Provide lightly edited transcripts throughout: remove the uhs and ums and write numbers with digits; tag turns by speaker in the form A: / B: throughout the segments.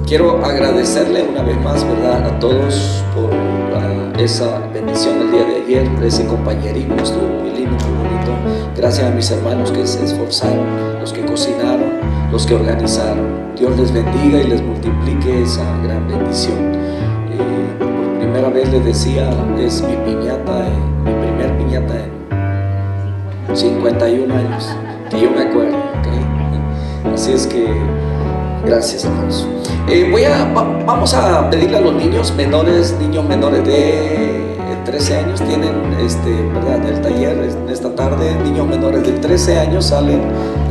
A: Quiero agradecerle una vez más, ¿verdad?, a todos por esa bendición el día de ayer, por ese compañerismo. Estuvo muy lindo, muy bonito. Gracias a mis hermanos que se esforzaron, los que cocinaron, los que organizaron. Dios les bendiga y les multiplique esa gran bendición. Por primera vez les decía, es mi piñata, mi primer piñata en 51 años, que yo me acuerdo, ¿okay? Así es que gracias, hermanos. Vamos a pedirle a los niños menores de 13 años, tienen ¿verdad?, el taller en esta tarde. Niños menores de 13 años salen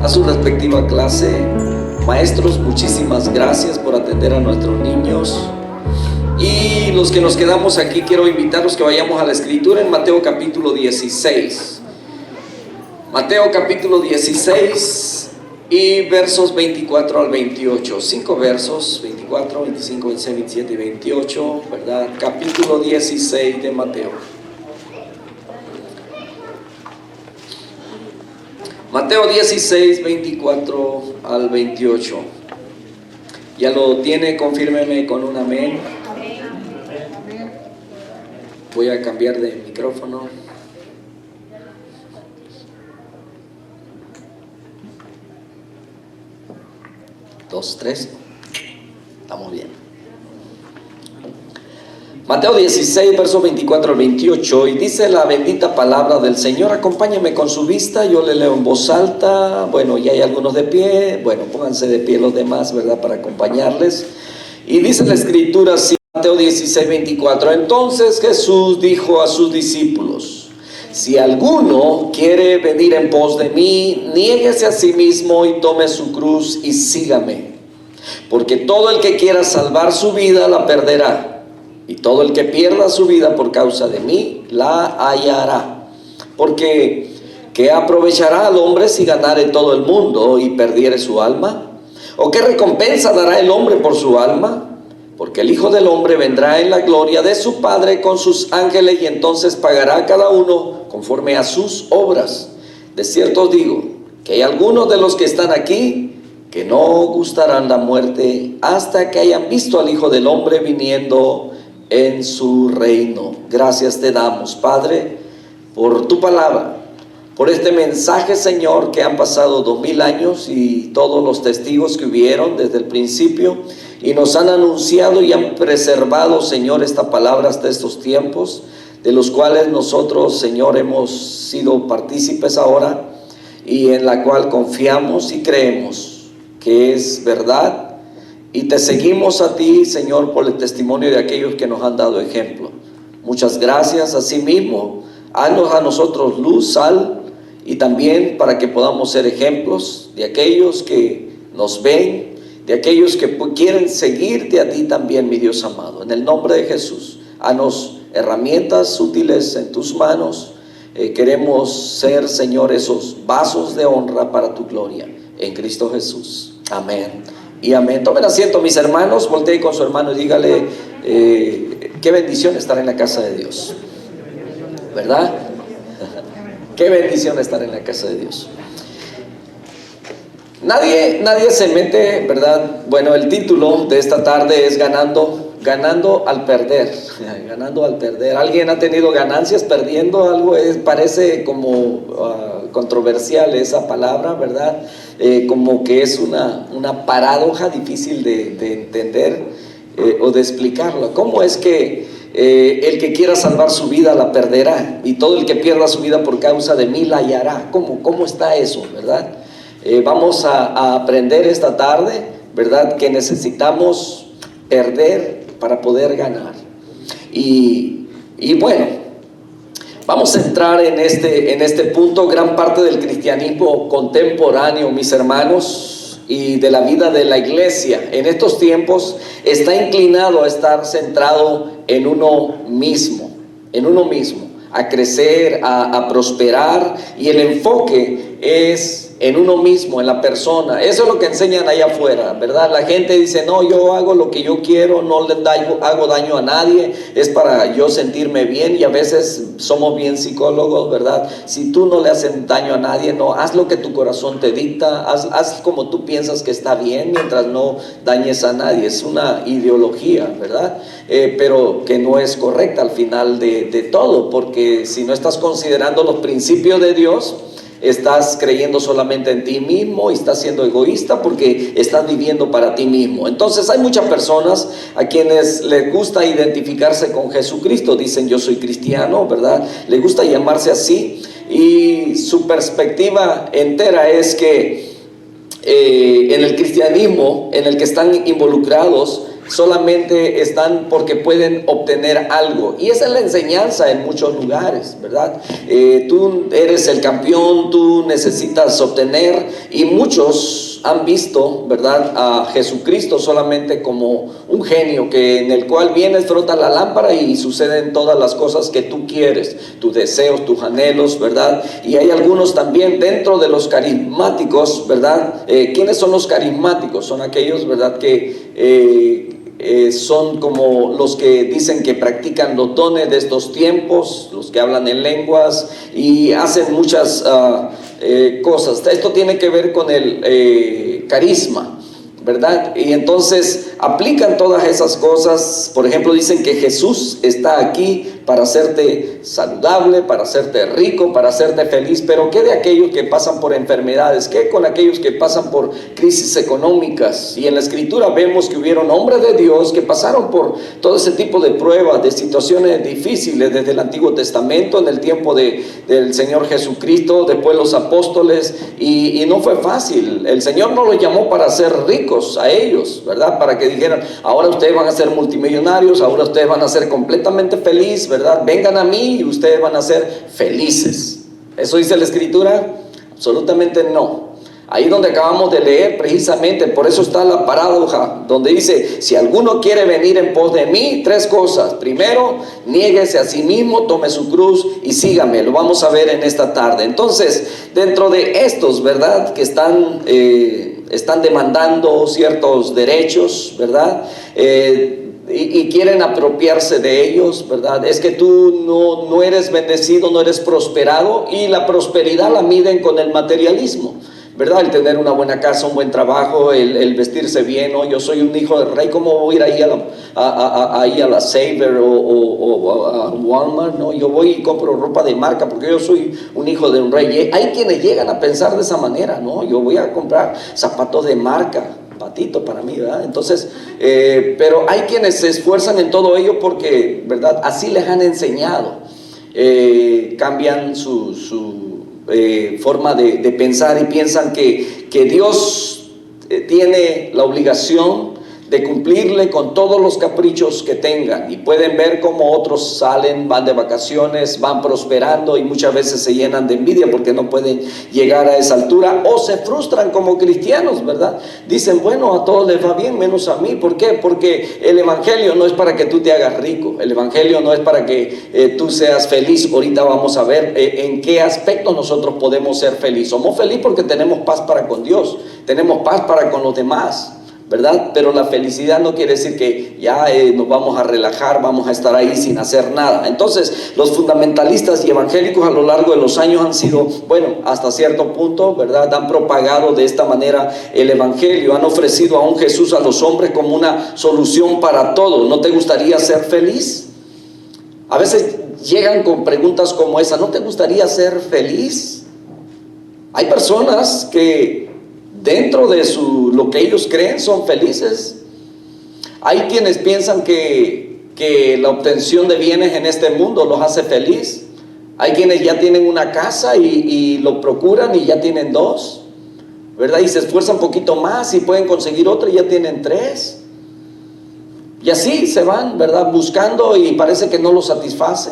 A: a su respectiva clase. Maestros, muchísimas gracias por atender a nuestros niños. Y los que nos quedamos aquí, quiero invitarlos que vayamos a la escritura en Mateo capítulo 16. Mateo capítulo 16 y versos 24 al 28. 5 versos, 24, 25, 26, 27 y 28, ¿verdad? Capítulo 16 de Mateo. Mateo 16, 24 al 28. ¿Ya lo tiene? Confírmeme con un amén. Voy a cambiar de micrófono. Dos, tres. Estamos bien. Mateo 16, versos 24 al 28, y dice la bendita palabra del Señor. Acompáñenme con su vista, yo le leo en voz alta. Bueno, ya hay algunos de pie. Bueno, pónganse de pie los demás, ¿verdad?, para acompañarles. Y dice la escritura así, Mateo 16, 24. Entonces Jesús dijo a sus discípulos: si alguno quiere venir en pos de mí, niéguese a sí mismo y tome su cruz y sígame. Porque todo el que quiera salvar su vida la perderá, y todo el que pierda su vida por causa de mí la hallará. Porque ¿qué aprovechará al hombre si ganare todo el mundo y perdiere su alma? ¿O qué recompensa dará el hombre por su alma? Porque el Hijo del Hombre vendrá en la gloria de su Padre con sus ángeles, y entonces pagará a cada uno conforme a sus obras. De cierto os digo que hay algunos de los que están aquí que no gustarán la muerte hasta que hayan visto al Hijo del Hombre viniendo en su reino. Gracias te damos, Padre, por tu palabra, por este mensaje, Señor, que han pasado 2000 años y todos los testigos que hubieron desde el principio y nos han anunciado y han preservado, Señor, esta palabra hasta estos tiempos, de los cuales nosotros, Señor, hemos sido partícipes ahora, y en la cual confiamos y creemos que es verdad, y te seguimos a ti, Señor, por el testimonio de aquellos que nos han dado ejemplo. Muchas gracias. Asimismo, haznos a nosotros luz, sal, y también para que podamos ser ejemplos de aquellos que nos ven, de aquellos que quieren seguirte a ti también, mi Dios amado. En el nombre de Jesús, haznos herramientas útiles en tus manos. Queremos ser, Señor, esos vasos de honra para tu gloria, en Cristo Jesús. Amén y amén. Tomen asiento, mis hermanos. Volteen con su hermano y dígale, qué bendición estar en la casa de Dios, ¿verdad? Qué bendición estar en la casa de Dios. Nadie se mete, ¿verdad? Bueno, el título de esta tarde es ganando al perder. Ganando al perder. ¿Alguien ha tenido ganancias perdiendo algo? Parece como controversial esa palabra, ¿verdad? Como que es una paradoja difícil de entender o de explicarlo. ¿Cómo es que el que quiera salvar su vida la perderá, y todo el que pierda su vida por causa de mí la hallará? ¿Cómo está eso, verdad? Vamos a aprender esta tarde, ¿verdad?, que necesitamos perder para poder ganar. Y bueno, vamos a entrar en este punto. Gran parte del cristianismo contemporáneo, mis hermanos, y de la vida de la iglesia en estos tiempos está inclinado a estar centrado en uno mismo, a crecer, a prosperar, y el enfoque es en uno mismo, en la persona. Eso es lo que enseñan allá afuera, ¿verdad? La gente dice, no, yo hago lo que yo quiero, no le hago daño a nadie, es para yo sentirme bien. Y a veces somos bien psicólogos, ¿verdad? Si tú no le haces daño a nadie, no, haz lo que tu corazón te dicta, haz como tú piensas que está bien, mientras no dañes a nadie. Es una ideología, ¿verdad? Pero que no es correcta al final de todo, porque si no estás considerando los principios de Dios, estás creyendo solamente en ti mismo y estás siendo egoísta porque estás viviendo para ti mismo. Entonces hay muchas personas a quienes les gusta identificarse con Jesucristo, dicen yo soy cristiano, ¿verdad? Les gusta llamarse así, y su perspectiva entera es que en el cristianismo en el que están involucrados solamente están porque pueden obtener algo, y esa es la enseñanza en muchos lugares, ¿verdad? Tú eres el campeón, tú necesitas obtener, y muchos han visto, ¿verdad?, a Jesucristo solamente como un genio en el cual vienes, frotas la lámpara y suceden todas las cosas que tú quieres, tus deseos, tus anhelos, ¿verdad? Y hay algunos también dentro de los carismáticos, ¿verdad? ¿Quiénes son los carismáticos? Son aquellos, ¿verdad?, que son como los que dicen que practican los dones de estos tiempos, los que hablan en lenguas y hacen muchas cosas. Esto tiene que ver con el carisma, ¿verdad? Y entonces aplican todas esas cosas. Por ejemplo, dicen que Jesús está aquí para hacerte saludable, para hacerte rico, para hacerte feliz. Pero ¿qué de aquellos que pasan por enfermedades? ¿Qué con aquellos que pasan por crisis económicas? Y en la Escritura vemos que hubieron hombres de Dios que pasaron por todo ese tipo de pruebas, de situaciones difíciles desde el Antiguo Testamento, en el tiempo del Señor Jesucristo, después los apóstoles, y no fue fácil. El Señor no los llamó para ser ricos a ellos, ¿verdad? Para que dijeran, ahora ustedes van a ser multimillonarios, ahora ustedes van a ser completamente felices, ¿verdad? Vengan a mí y ustedes van a ser felices. ¿Eso dice la Escritura? Absolutamente no. Ahí donde acabamos de leer, precisamente por eso está la paradoja, donde dice, si alguno quiere venir en pos de mí, tres cosas. Primero, niéguese a sí mismo, tome su cruz y sígame. Lo vamos a ver en esta tarde. Entonces, dentro de estos, ¿verdad?, que están demandando ciertos derechos, ¿verdad?, y quieren apropiarse de ellos, ¿verdad? Es que tú no eres bendecido, no eres prosperado, y la prosperidad la miden con el materialismo, ¿verdad? El tener una buena casa, un buen trabajo, el vestirse bien, ¿no? Yo soy un hijo del rey, ¿cómo voy a ir ahí a la Saver o a Walmart? ¿No? Yo voy y compro ropa de marca porque yo soy un hijo de un rey. Hay quienes llegan a pensar de esa manera, ¿no? Yo voy a comprar zapatos de marca, patito para mí, ¿verdad? Entonces, pero hay quienes se esfuerzan en todo ello porque, ¿verdad?, así les han enseñado. Cambian su forma de pensar y piensan que Dios tiene la obligación de cumplirle con todos los caprichos que tengan, y pueden ver cómo otros salen, van de vacaciones, van prosperando, y muchas veces se llenan de envidia porque no pueden llegar a esa altura, o se frustran como cristianos, ¿verdad? Dicen, bueno, a todos les va bien menos a mí. ¿Por qué? Porque el evangelio no es para que tú te hagas rico, el evangelio no es para que tú seas feliz. Ahorita vamos a ver en qué aspecto nosotros podemos ser felices. Somos felices porque tenemos paz para con Dios, tenemos paz para con los demás, ¿verdad? Pero la felicidad no quiere decir que ya nos vamos a relajar, vamos a estar ahí sin hacer nada. Entonces, los fundamentalistas y evangélicos a lo largo de los años han sido, bueno, hasta cierto punto, ¿verdad?, han propagado de esta manera el evangelio, han ofrecido a un Jesús a los hombres como una solución para todo. ¿No te gustaría ser feliz? A veces llegan con preguntas como esa, ¿no te gustaría ser feliz? Hay personas que dentro de lo que ellos creen son felices. Hay quienes piensan que la obtención de bienes en este mundo los hace feliz. Hay quienes ya tienen una casa y lo procuran y ya tienen dos, ¿verdad? Y se esfuerzan un poquito más y pueden conseguir otra y ya tienen tres. Y así se van, ¿verdad?, buscando, y parece que no lo satisface.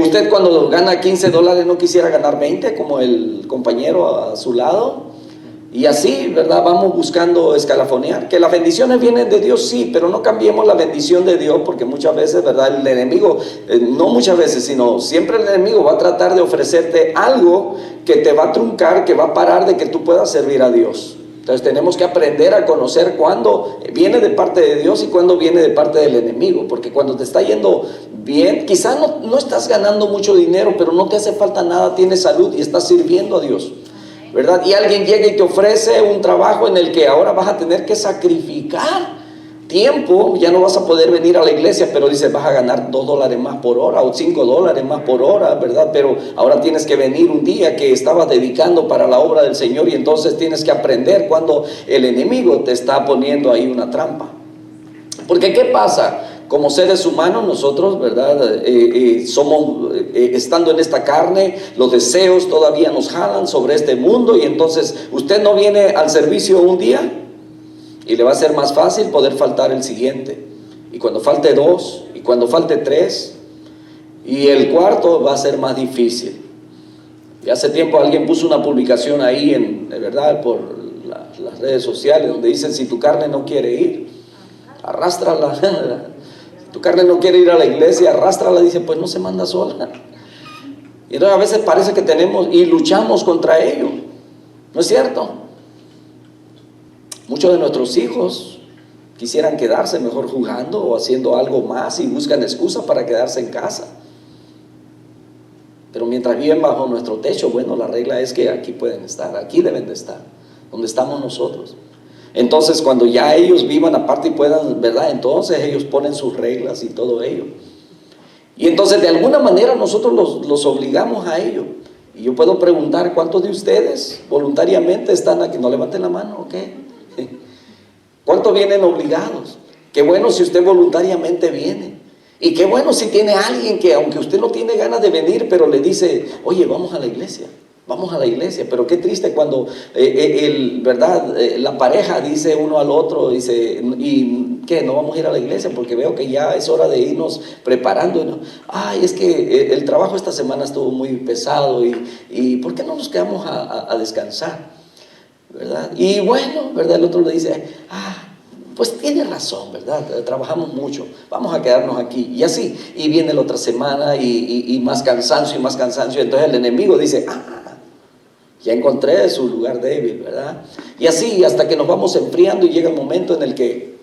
A: Usted cuando gana $15 no quisiera ganar 20 como el compañero a su lado. Y así, ¿verdad? Vamos buscando escalafonear. Que las bendiciones vienen de Dios, sí, pero no cambiemos la bendición de Dios, porque muchas veces, ¿verdad? El enemigo, no muchas veces, sino siempre el enemigo va a tratar de ofrecerte algo que te va a truncar, que va a parar de que tú puedas servir a Dios. Entonces tenemos que aprender a conocer cuándo viene de parte de Dios y cuándo viene de parte del enemigo, porque cuando te está yendo bien, quizás no estás ganando mucho dinero, pero no te hace falta nada, tienes salud y estás sirviendo a Dios, ¿verdad? Y alguien llega y te ofrece un trabajo en el que ahora vas a tener que sacrificar tiempo, ya no vas a poder venir a la iglesia, pero dices, vas a ganar $2 más por hora o $5 más por hora, ¿verdad? Pero ahora tienes que venir un día que estabas dedicando para la obra del Señor, y entonces tienes que aprender cuando el enemigo te está poniendo ahí una trampa. Porque ¿qué pasa? Como seres humanos nosotros, ¿verdad? Somos, estando en esta carne, los deseos todavía nos jalan sobre este mundo, y entonces usted no viene al servicio un día y le va a ser más fácil poder faltar el siguiente, y cuando falte 2, y cuando falte 3, y el cuarto va a ser más difícil. Y hace tiempo alguien puso una publicación ahí, ¿verdad? Por las redes sociales, donde dicen, si tu carne no quiere ir, arrástrala. Si tu carne no quiere ir a la iglesia, arrástrala. Dice, pues no se manda sola. Y entonces a veces parece que tenemos y luchamos contra ello, ¿no es cierto? Muchos de nuestros hijos quisieran quedarse mejor jugando o haciendo algo más, y buscan excusa para quedarse en casa. Pero mientras viven bajo nuestro techo, bueno, la regla es que aquí pueden estar, aquí deben de estar, donde estamos nosotros. Entonces, cuando ya ellos vivan aparte y puedan, ¿verdad? Entonces ellos ponen sus reglas y todo ello. Y entonces, de alguna manera, nosotros los obligamos a ello. Y yo puedo preguntar, ¿cuántos de ustedes voluntariamente están aquí? No levanten la mano, ¿ok? ¿Cuántos vienen obligados? Qué bueno si usted voluntariamente viene. Y qué bueno si tiene alguien que, aunque usted no tiene ganas de venir, pero le dice, oye, vamos a la iglesia. Vamos a la iglesia. Pero qué triste cuando ¿verdad? La pareja dice uno al otro, dice, ¿y qué? No vamos a ir a la iglesia porque veo que ya es hora de irnos preparando. ¿No? Ay, es que el trabajo esta semana estuvo muy pesado, y ¿por qué no nos quedamos a descansar? ¿Verdad? Y bueno, ¿verdad? El otro le dice, pues tiene razón, ¿verdad? Trabajamos mucho, vamos a quedarnos aquí. Y así, y viene la otra semana y más cansancio y más cansancio. Entonces el enemigo dice, ya encontré su lugar débil, ¿verdad? Y así hasta que nos vamos enfriando y llega el momento en el que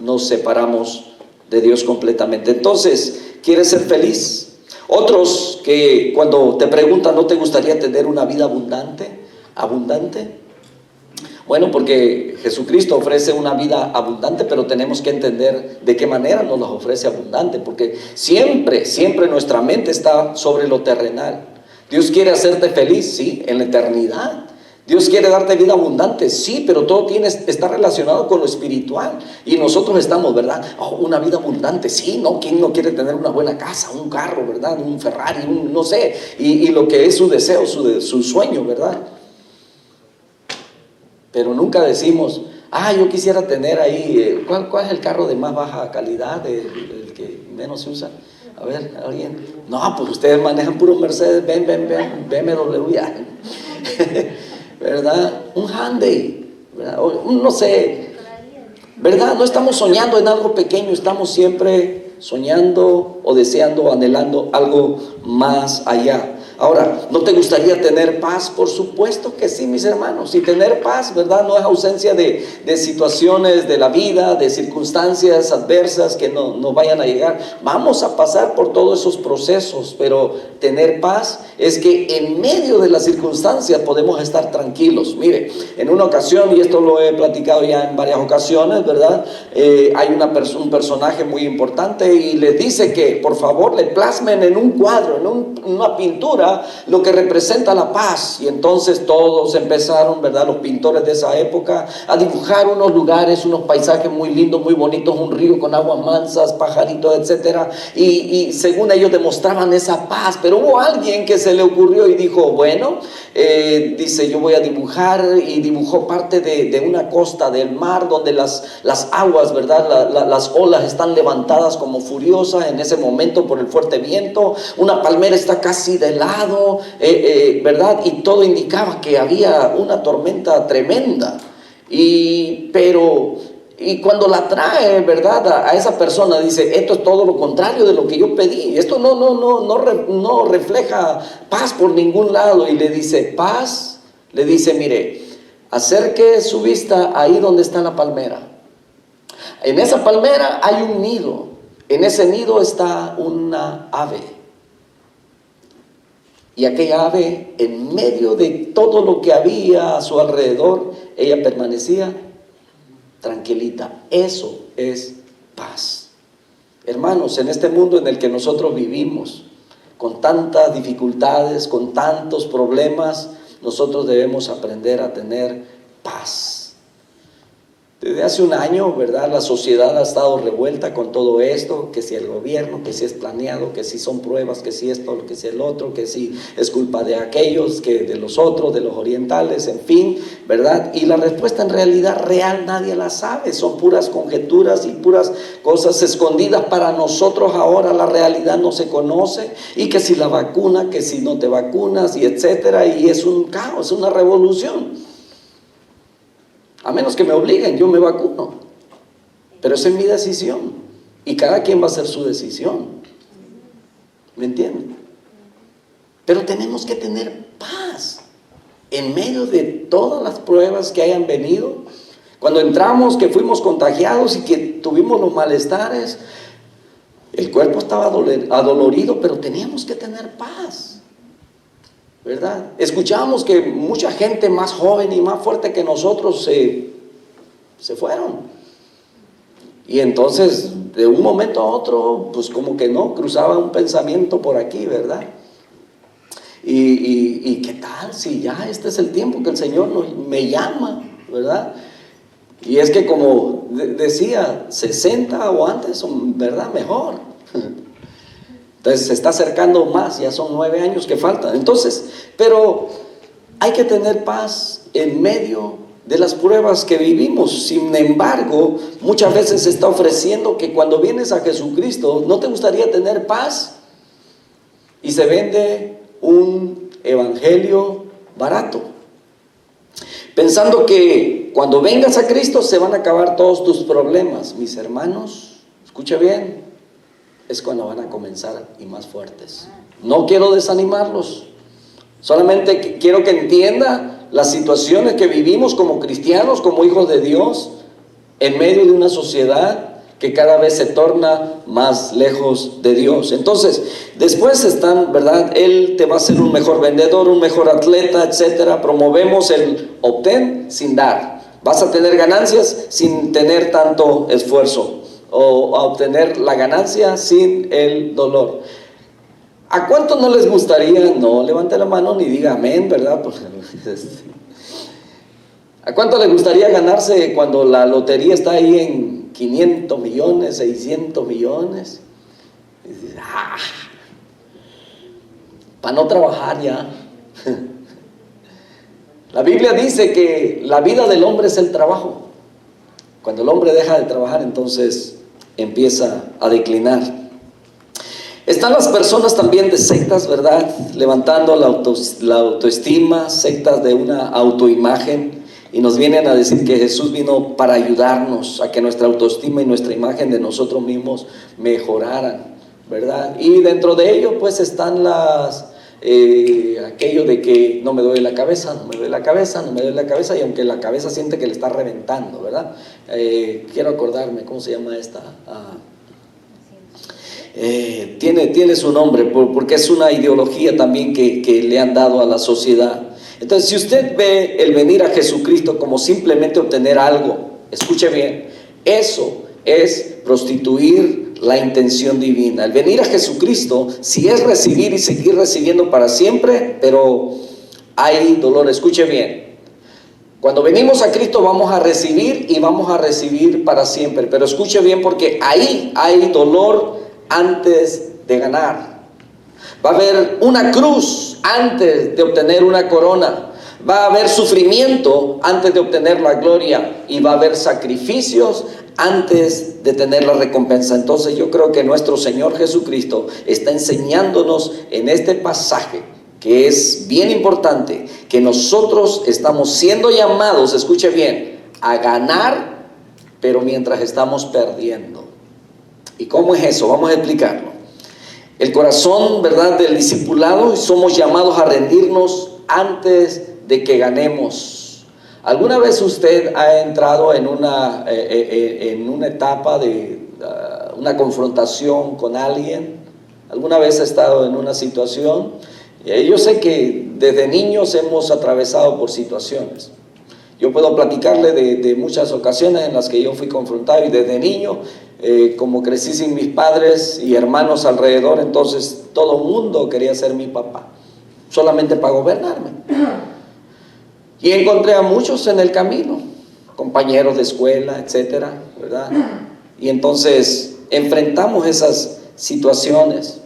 A: nos separamos de Dios completamente. Entonces, ¿quieres ser feliz? Otros que cuando te preguntan, ¿no te gustaría tener una vida abundante? ¿Abundante? Bueno, porque Jesucristo ofrece una vida abundante, pero tenemos que entender de qué manera nos la ofrece abundante, porque siempre nuestra mente está sobre lo terrenal. Dios quiere hacerte feliz, sí, en la eternidad. Dios quiere darte vida abundante, sí, pero todo está relacionado con lo espiritual. Y nosotros estamos, ¿verdad? Una vida abundante, sí, ¿no? ¿Quién no quiere tener una buena casa, un carro, ¿verdad? Un Ferrari, no sé, y lo que es su deseo, su sueño, ¿verdad? Pero nunca decimos, yo quisiera tener ahí, ¿cuál es el carro de más baja calidad, el que menos se usa? A ver, ¿alguien? No, pues ustedes manejan puros Mercedes, BMW, ¿verdad? Un Hyundai, ¿verdad? No sé, ¿verdad? No estamos soñando en algo pequeño, estamos siempre soñando o deseando, anhelando algo más allá. Ahora, ¿no te gustaría tener paz? Por supuesto que sí, mis hermanos. Y tener paz, ¿verdad? No es ausencia de situaciones de la vida, de circunstancias adversas que nos vayan a llegar. Vamos a pasar por todos esos procesos, pero tener paz es que en medio de las circunstancias podemos estar tranquilos. Mire, en una ocasión, y esto lo he platicado ya en varias ocasiones, ¿verdad? Hay un personaje muy importante y les dice que por favor le plasmen en un cuadro, en una pintura, lo que representa la paz. Y entonces todos empezaron, ¿verdad? Los pintores de esa época a dibujar unos lugares, unos paisajes muy lindos, muy bonitos, un río con aguas mansas, pajaritos, etcétera, y según ellos demostraban esa paz. Pero hubo alguien que se le ocurrió y dijo, bueno, dice, yo voy a dibujar, y dibujó parte de una costa del mar donde las aguas, ¿verdad? Las olas están levantadas como furiosas en ese momento por el fuerte viento, una palmera está casi de lado, nublado, ¿verdad? Y todo indicaba que había una tormenta tremenda. Y cuando la trae, ¿verdad? A esa persona dice, esto es todo lo contrario de lo que yo pedí. Esto no refleja paz por ningún lado. Y le dice, paz, le dice, mire, acerque su vista ahí donde está la palmera. En esa palmera hay un nido. En ese nido está una ave. Y aquella ave, en medio de todo lo que había a su alrededor, ella permanecía tranquilita. Eso es paz. Hermanos, en este mundo en el que nosotros vivimos, con tantas dificultades, con tantos problemas, nosotros debemos aprender a tener paz. Desde hace un año, ¿verdad? La sociedad ha estado revuelta con todo esto, que si el gobierno, que si es planeado, que si son pruebas, que si esto, que si el otro, que si es culpa de aquellos, que de los otros, de los orientales, en fin, ¿verdad? Y la respuesta en realidad real nadie la sabe, son puras conjeturas y puras cosas escondidas para nosotros. Ahora la realidad no se conoce, y que si la vacuna, que si no te vacunas, y etcétera, y es un caos, una revolución. A menos que me obliguen, yo me vacuno. Pero esa es mi decisión. Y cada quien va a hacer su decisión. ¿Me entienden? Pero tenemos que tener paz en medio de todas las pruebas que hayan venido. Cuando entramos, que fuimos contagiados y que tuvimos los malestares, el cuerpo estaba adolorido, pero teníamos que tener paz, ¿verdad? Escuchamos que mucha gente más joven y más fuerte que nosotros se fueron. Y entonces, de un momento a otro, pues como que no, cruzaba un pensamiento por aquí, ¿verdad? Y ¿qué tal si ya este es el tiempo que el Señor me llama, ¿verdad? Y es que como decía, 60 o antes, ¿verdad? Mejor. Entonces se está acercando más, ya son 9 años que faltan. Entonces, pero hay que tener paz en medio de las pruebas que vivimos. Sin embargo, muchas veces se está ofreciendo que cuando vienes a Jesucristo, ¿no te gustaría tener paz? Y se vende un evangelio barato, pensando que cuando vengas a Cristo se van a acabar todos tus problemas. Mis hermanos, escucha bien, es cuando van a comenzar y más fuertes. No quiero desanimarlos, solamente quiero que entienda las situaciones que vivimos como cristianos, como hijos de Dios, en medio de una sociedad que cada vez se torna más lejos de Dios. Entonces, después están, ¿verdad? Él te va a hacer un mejor vendedor, un mejor atleta, etcétera. Promovemos el obtén sin dar. Vas a tener ganancias sin tener tanto esfuerzo, o a obtener la ganancia sin el dolor. ¿A cuánto no les gustaría? No levante la mano ni diga amén, ¿verdad? ¿A cuánto les gustaría ganarse cuando la lotería está ahí en 500 millones, 600 millones? Y dices, para no trabajar ya. La Biblia dice que la vida del hombre es el trabajo. Cuando el hombre deja de trabajar, entonces empieza a declinar. Están las personas también de sectas, ¿verdad? Levantando la autoestima, sectas de una autoimagen, y nos vienen a decir que Jesús vino para ayudarnos a que nuestra autoestima y nuestra imagen de nosotros mismos mejoraran, ¿verdad? Y dentro de ello pues están aquello de que no me duele la cabeza, no me duele la cabeza, no me duele la cabeza, y aunque la cabeza siente que le está reventando, ¿verdad? Quiero acordarme, ¿cómo se llama esta? Tiene su nombre, porque es una ideología también que le han dado a la sociedad. Entonces, si usted ve el venir a Jesucristo como simplemente obtener algo, escuche bien, eso es prostituir la intención divina. El venir a Jesucristo, si es recibir y seguir recibiendo para siempre, pero hay dolor. Escuche bien, cuando venimos a Cristo vamos a recibir y vamos a recibir para siempre, pero escuche bien, porque ahí hay dolor antes de ganar. Va a haber una cruz antes de obtener una corona. Va a haber sufrimiento antes de obtener la gloria, y va a haber sacrificios antes de tener la recompensa. Entonces yo creo que nuestro Señor Jesucristo está enseñándonos en este pasaje que es bien importante, que nosotros estamos siendo llamados, escuche bien, a ganar, pero mientras estamos perdiendo. ¿Y cómo es eso? Vamos a explicarlo. El corazón, ¿verdad?, del discipulado, somos llamados a rendirnos antes de que ganemos. ¿Alguna vez usted ha entrado en una etapa de una confrontación con alguien? ¿Alguna vez ha estado en una situación? Yo sé que desde niños hemos atravesado por situaciones. Yo puedo platicarle de muchas ocasiones en las que yo fui confrontado, y desde niño, como crecí sin mis padres y hermanos alrededor, entonces todo el mundo quería ser mi papá, solamente para gobernarme. Y encontré a muchos en el camino, compañeros de escuela, etcétera, ¿verdad? Y entonces enfrentamos esas situaciones.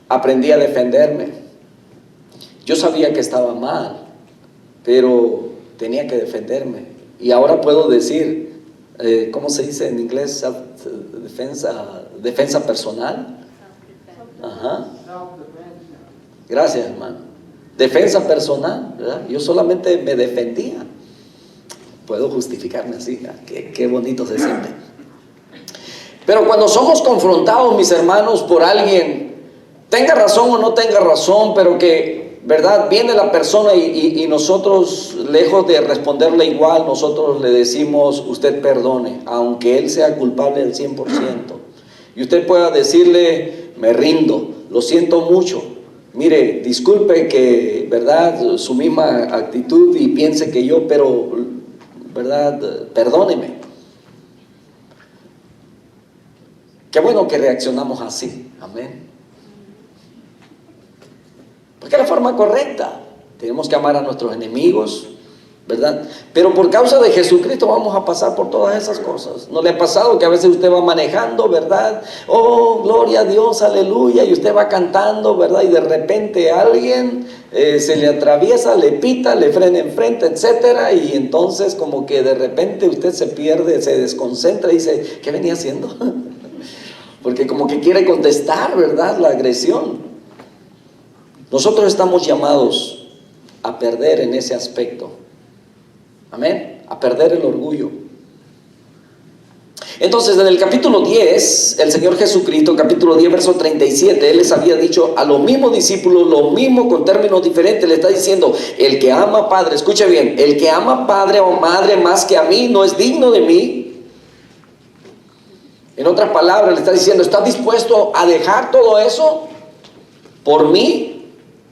A: Aprendí a defenderme. Yo sabía que estaba mal, pero tenía que defenderme. Y ahora puedo decir, ¿cómo se dice en inglés? Defensa personal. Ajá. Gracias, hermano. Defensa personal, ¿verdad? Yo solamente me defendía. Puedo justificarme así. Qué bonito se siente. Pero cuando somos confrontados, mis hermanos, por alguien, tenga razón o no tenga razón, pero que, ¿verdad?, viene la persona y nosotros, lejos de responderle igual, nosotros le decimos, usted perdone, aunque él sea culpable del 100%. Y usted pueda decirle, me rindo, lo siento mucho, mire, disculpe que, ¿verdad?, su misma actitud y piense que yo, pero, ¿verdad?, perdóneme. Qué bueno que reaccionamos así, amén. Porque es la forma correcta. Tenemos que amar a nuestros enemigos, ¿verdad? Pero por causa de Jesucristo vamos a pasar por todas esas cosas. ¿No le ha pasado que a veces usted va manejando, ¿verdad? Oh, gloria a Dios, aleluya, y usted va cantando, ¿verdad? Y de repente alguien se le atraviesa, le pita, le frena enfrente, etcétera, y entonces como que de repente usted se pierde, se desconcentra y dice, ¿qué venía haciendo? Porque como que quiere contestar, ¿verdad?, la agresión. Nosotros estamos llamados a perder en ese aspecto. Amén. A perder el orgullo. Entonces, en el capítulo 10, el Señor Jesucristo, capítulo 10, verso 37, Él les había dicho a los mismos discípulos, lo mismo con términos diferentes. Le está diciendo, el que ama padre, escuche bien, el que ama padre o madre más que a mí, no es digno de mí. En otras palabras, le está diciendo, ¿estás dispuesto a dejar todo eso por mí,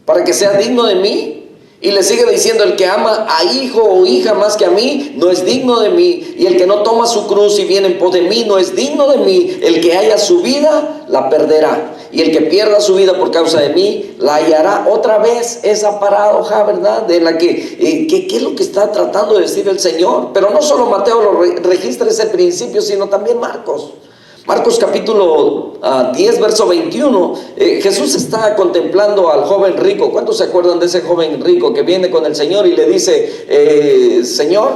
A: para que sea digno de mí? Y le sigue diciendo, el que ama a hijo o hija más que a mí, no es digno de mí. Y el que no toma su cruz y viene en pos de mí, no es digno de mí. El que haya su vida, la perderá. Y el que pierda su vida por causa de mí, la hallará. Otra vez esa paradoja, ¿verdad?, de la ¿qué es lo que está tratando de decir el Señor? Pero no solo Mateo lo registra ese principio, sino también Marcos. Marcos capítulo 10, verso 21, Jesús está contemplando al joven rico. ¿Cuántos se acuerdan de ese joven rico que viene con el Señor y le dice, Señor,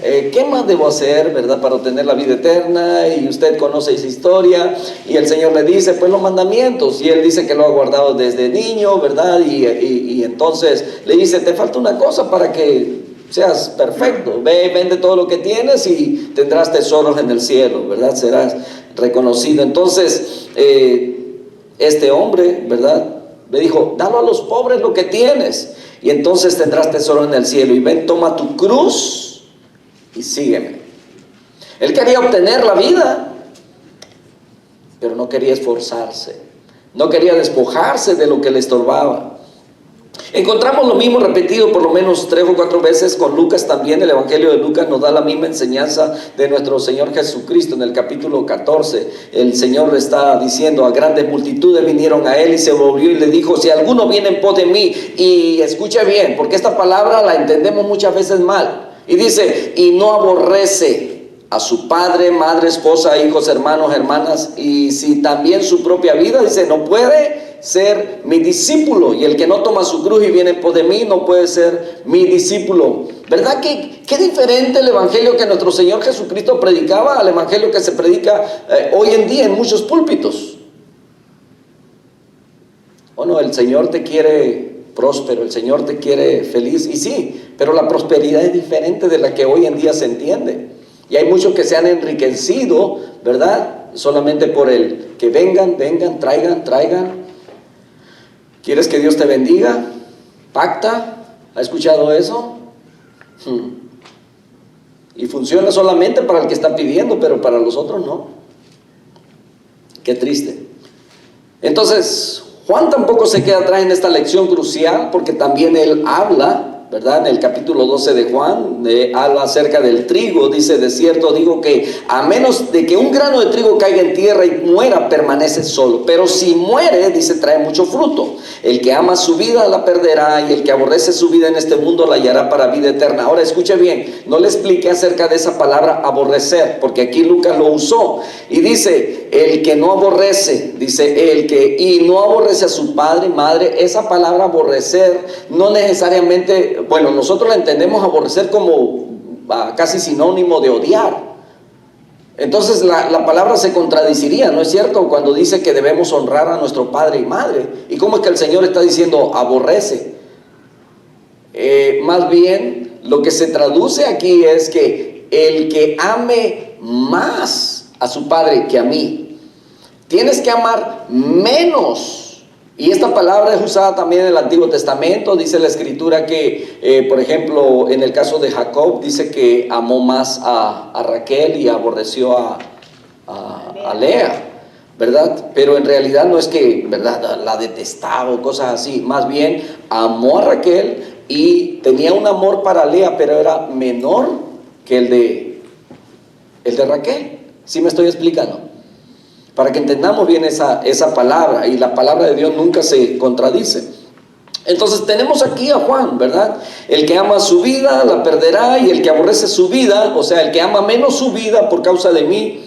A: ¿qué más debo hacer, verdad, para obtener la vida eterna? Y usted conoce esa historia. Y el Señor le dice, pues los mandamientos. Y él dice que lo ha guardado desde niño, ¿verdad? Y entonces le dice, te falta una cosa para que seas perfecto. Ve, vende todo lo que tienes y tendrás tesoros en el cielo, ¿verdad? Serás reconocido. Entonces, este hombre, ¿verdad?, le dijo, dalo a los pobres lo que tienes y entonces tendrás tesoro en el cielo. Y ven, toma tu cruz y sígueme. Él quería obtener la vida, pero no quería esforzarse, no quería despojarse de lo que le estorbaba. Encontramos lo mismo repetido por lo menos 3 o 4 veces con Lucas también. El Evangelio de Lucas nos da la misma enseñanza de nuestro Señor Jesucristo. En el capítulo 14 el Señor le está diciendo, a grandes multitudes vinieron a Él y se volvió y le dijo, si alguno viene en pos de mí, y escuche bien, porque esta palabra la entendemos muchas veces mal, y dice, y no aborrece a su padre, madre, esposa, hijos, hermanos, hermanas, y si también su propia vida, dice, no puede ser mi discípulo. Y el que no toma su cruz y viene en pos de mí, no puede ser mi discípulo. ¿Verdad que qué diferente el evangelio que nuestro Señor Jesucristo predicaba al evangelio que se predica hoy en día en muchos púlpitos? ¿O no? El Señor te quiere próspero, el Señor te quiere feliz, y sí, pero la prosperidad es diferente de la que hoy en día se entiende. Y hay muchos que se han enriquecido, ¿verdad? Solamente por el que vengan, traigan. ¿Quieres que Dios te bendiga? Pacta. ¿Ha escuchado eso? Y funciona solamente para el que está pidiendo, pero para los otros no. Qué triste. Entonces, Juan tampoco se queda atrás en esta lección crucial, porque también él habla, ¿verdad? En el capítulo 12 de Juan, habla acerca del trigo. Dice: de cierto digo que a menos de que un grano de trigo caiga en tierra y muera, permanece solo. Pero si muere, dice, trae mucho fruto. El que ama su vida la perderá, y el que aborrece su vida en este mundo la hallará para vida eterna. Ahora escuche bien, no le expliqué acerca de esa palabra aborrecer, porque aquí Lucas lo usó. Y dice, el que no aborrece, dice, y no aborrece a su padre, madre. Esa palabra aborrecer no necesariamente, bueno, nosotros la entendemos aborrecer como casi sinónimo de odiar. Entonces la palabra se contradiciría, ¿no es cierto? Cuando dice que debemos honrar a nuestro padre y madre. ¿Y cómo es que el Señor está diciendo aborrece? Más bien, lo que se traduce aquí es que el que ame más a su padre que a mí, tienes que amar menos. Y esta palabra es usada también en el Antiguo Testamento. Dice la Escritura que, por ejemplo, en el caso de Jacob, dice que amó más a Raquel y aborreció a Lea, ¿verdad? Pero en realidad no es que, ¿verdad?, la detestaba o cosas así. Más bien, amó a Raquel y tenía un amor para Lea, pero era menor que el de Raquel. ¿Sí me estoy explicando? Para que entendamos bien esa palabra, y la palabra de Dios nunca se contradice. Entonces tenemos aquí a Juan, ¿verdad? El que ama su vida la perderá, y el que aborrece su vida, o sea, el que ama menos su vida por causa de mí,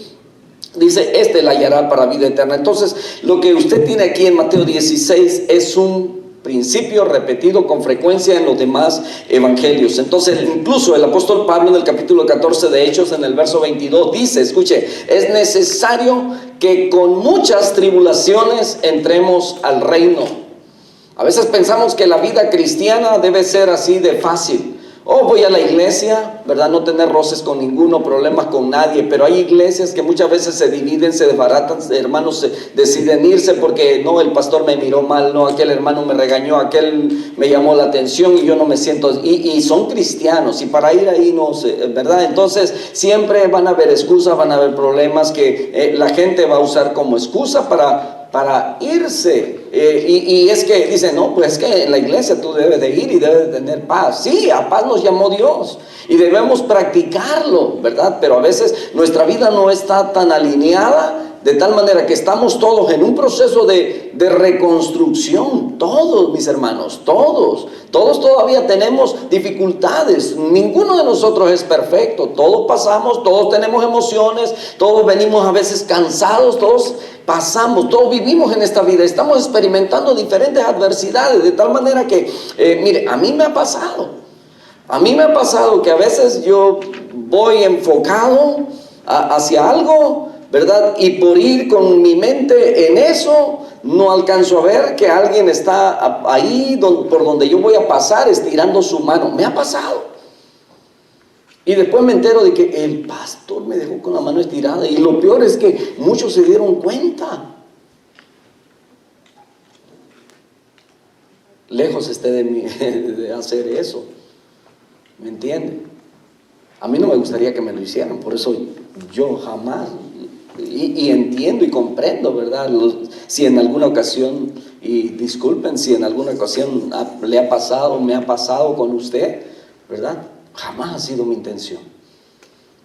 A: dice, este la hallará para vida eterna. Entonces, lo que usted tiene aquí en Mateo 16 es un principio repetido con frecuencia en los demás evangelios. Entonces, incluso el apóstol Pablo en el capítulo 14 de Hechos, en el verso 22, dice, escuche, es necesario que con muchas tribulaciones entremos al reino. A veces pensamos que la vida cristiana debe ser así de fácil. Voy a la iglesia, ¿verdad? No tener roces con ninguno, problemas con nadie. Pero hay iglesias que muchas veces se dividen, se desbaratan, hermanos deciden irse porque no, el pastor me miró mal, no, aquel hermano me regañó, aquel me llamó la atención y yo no me siento. Y son cristianos, y para ir ahí no sé, ¿verdad? Entonces siempre van a haber excusas, van a haber problemas que la gente va a usar como excusa para irse. Y es que dicen, no, pues es que en la iglesia tú debes de ir y debes de tener paz. Sí, a paz nos llamó Dios y debemos practicarlo, ¿verdad? Pero a veces nuestra vida no está tan alineada, de tal manera que estamos todos en un proceso de reconstrucción. Todos, mis hermanos, todos todavía tenemos dificultades. Ninguno de nosotros es perfecto. Todos pasamos, todos tenemos emociones, todos venimos a veces cansados, todos pasamos, todos vivimos en esta vida, estamos experimentando diferentes adversidades, de tal manera que, mire, a mí me ha pasado que a veces yo voy enfocado hacia algo, ¿verdad? Y por ir con mi mente en eso, no alcanzo a ver que alguien está ahí por donde yo voy a pasar estirando su mano. Me ha pasado. Y después me entero de que el pastor me dejó con la mano estirada. Y lo peor es que muchos se dieron cuenta. Lejos esté de mí de hacer eso. ¿Me entiende? A mí no me gustaría que me lo hicieran. Por eso yo jamás... Y entiendo y comprendo, ¿verdad? Si en alguna ocasión, y disculpen si en alguna ocasión le ha pasado, me ha pasado con usted, ¿verdad? Jamás ha sido mi intención.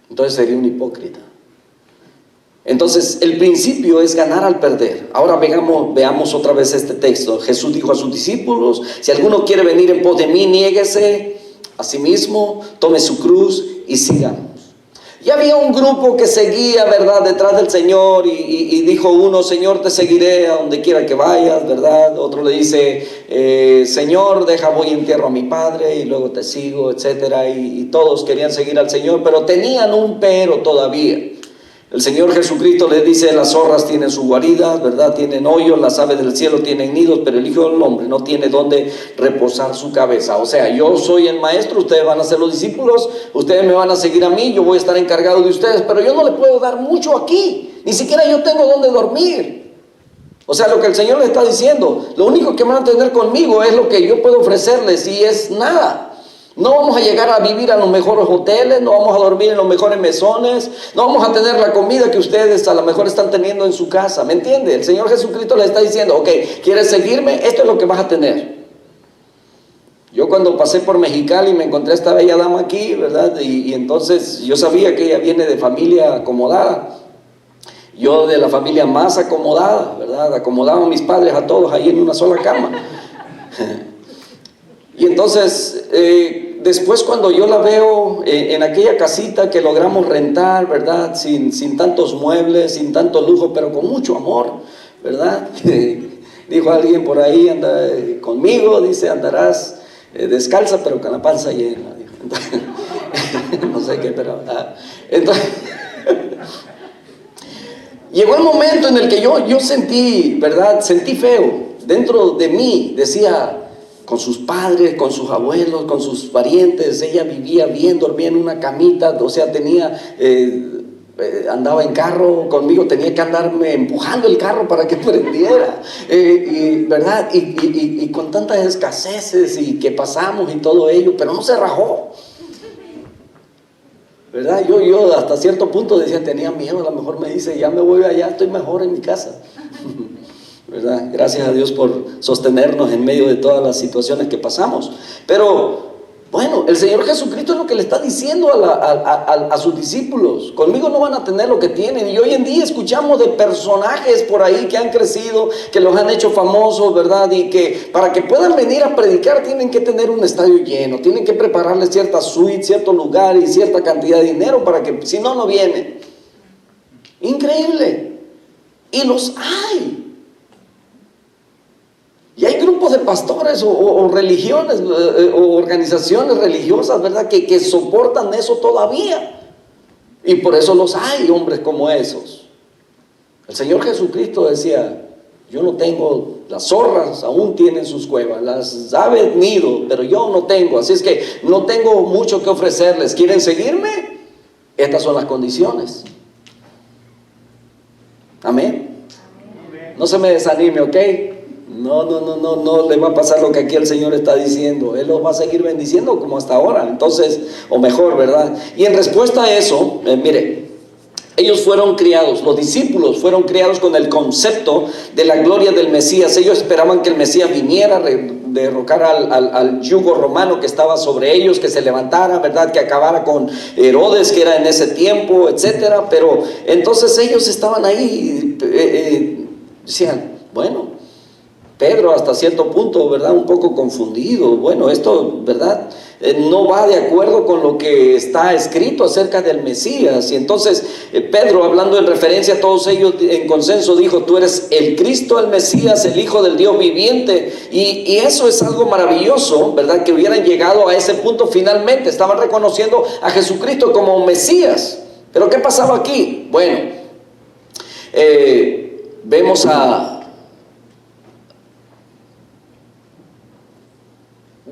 A: Entonces sería un hipócrita. Entonces el principio es ganar al perder. Ahora veamos otra vez este texto. Jesús dijo a sus discípulos: si alguno quiere venir en pos de mí, niéguese a sí mismo, tome su cruz y síganos. Y había un grupo que seguía, ¿verdad?, detrás del Señor, y dijo uno: Señor, te seguiré a donde quiera que vayas, ¿verdad? Otro le dice: Señor, voy y entierro a mi padre y luego te sigo, etcétera. Y todos querían seguir al Señor, pero tenían un pero todavía. El Señor Jesucristo les dice: las zorras tienen su guarida, ¿verdad? Tienen hoyos, las aves del cielo tienen nidos, pero el Hijo del Hombre no tiene donde reposar su cabeza. O sea, yo soy el maestro, ustedes van a ser los discípulos, ustedes me van a seguir a mí, yo voy a estar encargado de ustedes, pero yo no les puedo dar mucho aquí, ni siquiera yo tengo donde dormir. O sea, lo que el Señor les está diciendo, lo único que van a tener conmigo es lo que yo puedo ofrecerles, y es nada. No vamos a llegar a vivir a los mejores hoteles, no vamos a dormir en los mejores mesones, no vamos a tener la comida que ustedes a lo mejor están teniendo en su casa, ¿me entiende? El Señor Jesucristo les está diciendo: ok, ¿quieres seguirme? Esto es lo que vas a tener. Yo cuando pasé por Mexicali me encontré a esta bella dama aquí, ¿verdad? Y entonces yo sabía que ella viene de familia acomodada. Yo de la familia más acomodada, ¿verdad? Acomodaban mis padres a todos ahí en una sola cama. Y entonces, después cuando yo la veo en aquella casita que logramos rentar, ¿verdad? Sin tantos muebles, sin tanto lujo, pero con mucho amor, ¿verdad? Dijo alguien por ahí: anda conmigo, dice, andarás descalza, pero con la panza llena. Dijo. Entonces, no sé qué, pero... entonces, llegó el momento en el que yo sentí, ¿verdad? Sentí feo. Dentro de mí decía: con sus padres, con sus abuelos, con sus parientes, ella vivía bien, dormía en una camita, o sea, andaba en carro conmigo, tenía que andarme empujando el carro para que prendiera, ¿verdad? Y con tantas escaseces y que pasamos y todo ello, pero no se rajó, ¿verdad? Yo hasta cierto punto decía, tenía miedo, a lo mejor me dice: ya me voy allá, estoy mejor en mi casa. ¿Verdad? Gracias a Dios por sostenernos en medio de todas las situaciones que pasamos. Pero bueno, el Señor Jesucristo es lo que le está diciendo a sus discípulos: conmigo no van a tener lo que tienen. Y hoy en día escuchamos de personajes por ahí que han crecido, que los han hecho famosos, ¿verdad? Y que para que puedan venir a predicar tienen que tener un estadio lleno, tienen que prepararles cierta suite, cierto lugar y cierta cantidad de dinero, para que si no, no vienen. Increíble. Y los hay. Y hay grupos de pastores o religiones o organizaciones religiosas, ¿verdad? Que soportan eso todavía. Y por eso los hay, hombres como esos. El Señor Jesucristo decía: yo no tengo, las zorras aún tienen sus cuevas, las aves nido, pero yo no tengo. Así es que no tengo mucho que ofrecerles. ¿Quieren seguirme? Estas son las condiciones. Amén. No se me desanime, ¿ok? No le va a pasar lo que aquí el Señor está diciendo. Él los va a seguir bendiciendo como hasta ahora, entonces, o mejor, ¿verdad? Y en respuesta a eso, mire, ellos fueron criados, los discípulos fueron criados con el concepto de la gloria del Mesías. Ellos esperaban que el Mesías viniera, derrocar al yugo romano que estaba sobre ellos, que se levantara, ¿verdad? Que acabara con Herodes, que era en ese tiempo, etcétera. Pero entonces ellos estaban ahí, decían, bueno, Pedro hasta cierto punto, ¿verdad? Un poco confundido. Bueno, esto, ¿verdad? No va de acuerdo con lo que está escrito acerca del Mesías. Y entonces Pedro, hablando en referencia a todos ellos en consenso, dijo: tú eres el Cristo, el Mesías, el Hijo del Dios viviente. Y eso es algo maravilloso, ¿verdad? Que hubieran llegado a ese punto finalmente. Estaban reconociendo a Jesucristo como Mesías. Pero ¿qué pasaba aquí? Bueno, vemos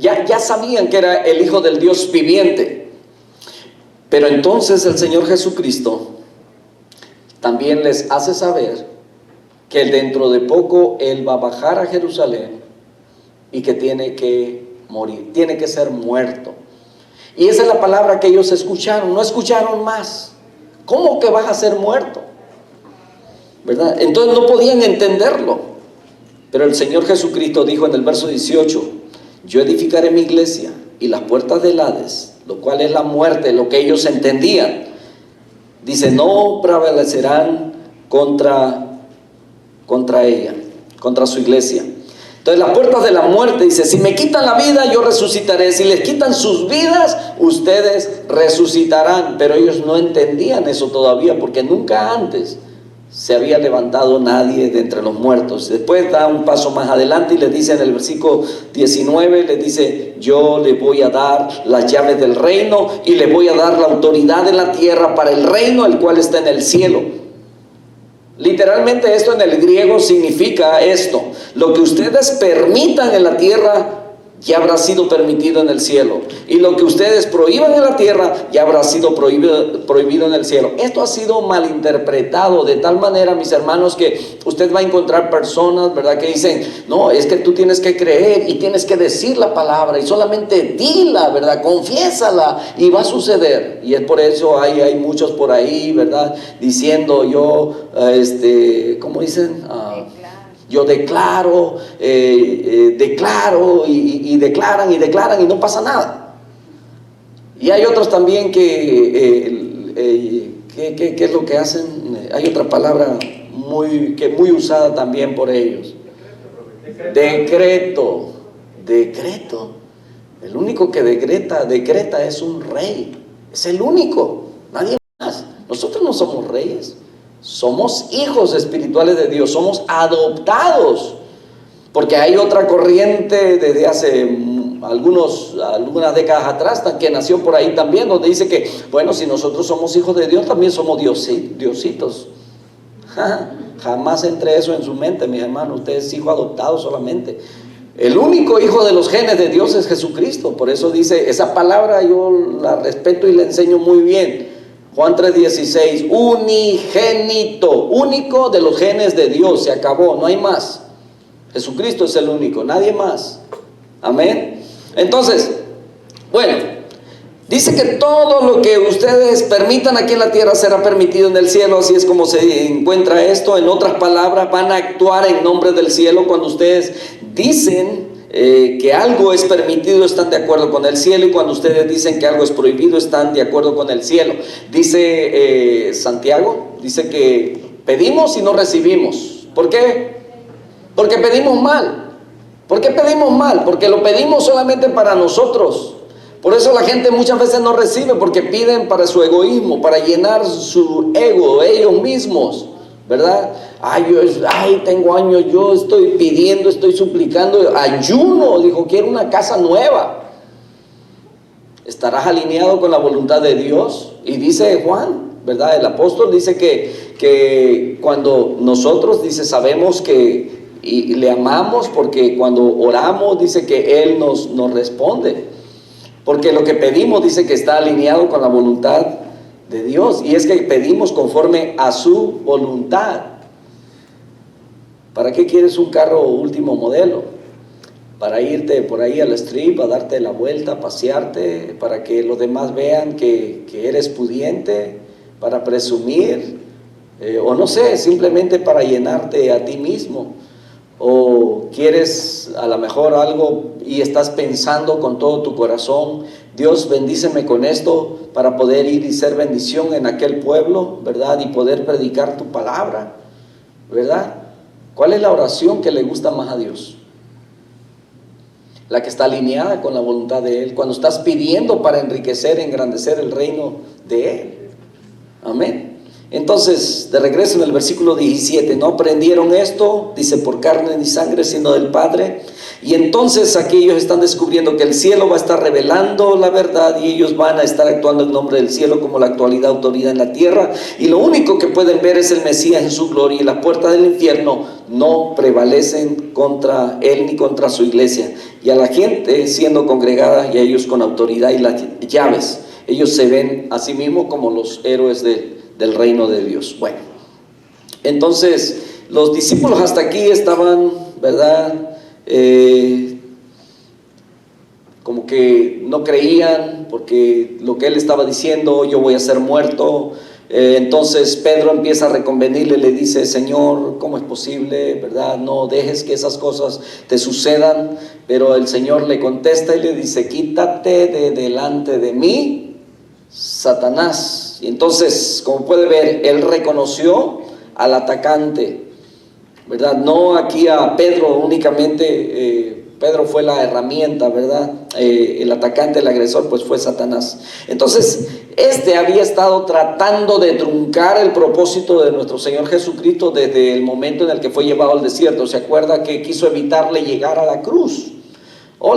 A: Ya sabían que era el Hijo del Dios viviente. Pero entonces el Señor Jesucristo también les hace saber que dentro de poco Él va a bajar a Jerusalén y que tiene que morir, tiene que ser muerto. Y esa es la palabra que ellos escucharon, no escucharon más. ¿Cómo que vas a ser muerto? ¿Verdad? Entonces no podían entenderlo. Pero el Señor Jesucristo dijo en el verso 18: yo edificaré mi iglesia y las puertas del Hades, lo cual es la muerte, lo que ellos entendían, dice, no prevalecerán contra ella, contra su iglesia. Entonces las puertas de la muerte, dice, si me quitan la vida, yo resucitaré. Si les quitan sus vidas, ustedes resucitarán. Pero ellos no entendían eso todavía, porque nunca antes se había levantado nadie de entre los muertos. Después da un paso más adelante y le dice en el versículo 19, le dice: yo le voy a dar las llaves del reino y le voy a dar la autoridad en la tierra para el reino el cual está en el cielo. Literalmente esto en el griego significa esto: lo que ustedes permitan en la tierra ya habrá sido permitido en el cielo, y lo que ustedes prohíban en la tierra ya habrá sido prohibido en el cielo. Esto ha sido malinterpretado de tal manera, mis hermanos, que usted va a encontrar personas, ¿verdad?, que dicen: no, es que tú tienes que creer y tienes que decir la palabra y solamente dila, ¿verdad?, confiésala y va a suceder. Y es por eso hay muchos por ahí, ¿verdad?, diciendo: yo, ¿cómo dicen? Yo declaro, declaro y declaran y no pasa nada. Y hay otros también ¿qué es lo que hacen? Hay otra palabra muy usada también por ellos: decreto. El único que decreta es un rey, es el único, nadie más. Nosotros no somos reyes, somos hijos espirituales de Dios, somos adoptados. Porque hay otra corriente desde hace algunas décadas atrás que nació por ahí también, donde dice que, bueno, si nosotros somos hijos de Dios, también somos diositos. Jamás entre eso en su mente, mis hermanos. Usted es hijo adoptado solamente. El único hijo de los genes de Dios es Jesucristo. Por eso dice, esa palabra yo la respeto y la enseño muy bien. Juan 3:16, unigénito, único de los genes de Dios, se acabó, no hay más. Jesucristo es el único, nadie más. Amén. Entonces, bueno, dice que todo lo que ustedes permitan aquí en la tierra será permitido en el cielo. Así es como se encuentra esto. En otras palabras, van a actuar en nombre del cielo. Cuando ustedes dicen que algo es permitido, están de acuerdo con el cielo, y cuando ustedes dicen que algo es prohibido, están de acuerdo con el cielo. Dice Santiago, dice que pedimos y no recibimos. ¿Por qué? Porque pedimos mal. ¿Por qué pedimos mal? Porque lo pedimos solamente para nosotros. Por eso la gente muchas veces no recibe, porque piden para su egoísmo, para llenar su ego, ellos mismos, ¿verdad? Tengo años, yo estoy pidiendo, estoy suplicando, ayuno, dijo, quiero una casa nueva. ¿Estarás alineado con la voluntad de Dios? Y dice Juan, ¿verdad? El apóstol dice que cuando nosotros, dice, sabemos que y le amamos, porque cuando oramos, dice que Él nos responde. Porque lo que pedimos, dice que está alineado con la voluntad de Dios, y es que pedimos conforme a su voluntad. ¿Para qué quieres un carro último modelo? Para irte por ahí al strip, a darte la vuelta, a pasearte, para que los demás vean que eres pudiente, para presumir, o no sé, simplemente para llenarte a ti mismo. O quieres a lo mejor algo y estás pensando con todo tu corazón: Dios, bendíceme con esto para poder ir y ser bendición en aquel pueblo, ¿verdad? Y poder predicar tu palabra, ¿verdad? ¿Cuál es la oración que le gusta más a Dios? La que está alineada con la voluntad de Él, cuando estás pidiendo para enriquecer, engrandecer el reino de Él. Amén. Entonces, de regreso en el versículo 17, no aprendieron esto, dice, por carne ni sangre, sino del Padre. Y entonces aquí ellos están descubriendo que el cielo va a estar revelando la verdad, y ellos van a estar actuando en nombre del cielo como la actualidad autoridad en la tierra. Y lo único que pueden ver es el Mesías en su gloria, y las puertas del infierno no prevalecen contra Él ni contra su iglesia. Y a la gente siendo congregada, y a ellos con autoridad y las llaves, ellos se ven a sí mismos como los héroes del reino de Dios. Bueno, entonces los discípulos hasta aquí estaban, ¿verdad? Como que no creían, porque lo que él estaba diciendo, yo voy a ser muerto. Entonces Pedro empieza a reconvenirle, le dice: Señor, ¿cómo es posible, verdad? No dejes que esas cosas te sucedan. Pero el Señor le contesta y le dice: quítate de delante de mí, Satanás. Y entonces, como puede ver, él reconoció al atacante, ¿verdad? No aquí a Pedro únicamente Pedro fue la herramienta, ¿verdad? El atacante, el agresor, pues fue Satanás. Entonces, este había estado tratando de truncar el propósito de nuestro Señor Jesucristo desde el momento en el que fue llevado al desierto. ¿Se acuerda que quiso evitarle llegar a la cruz?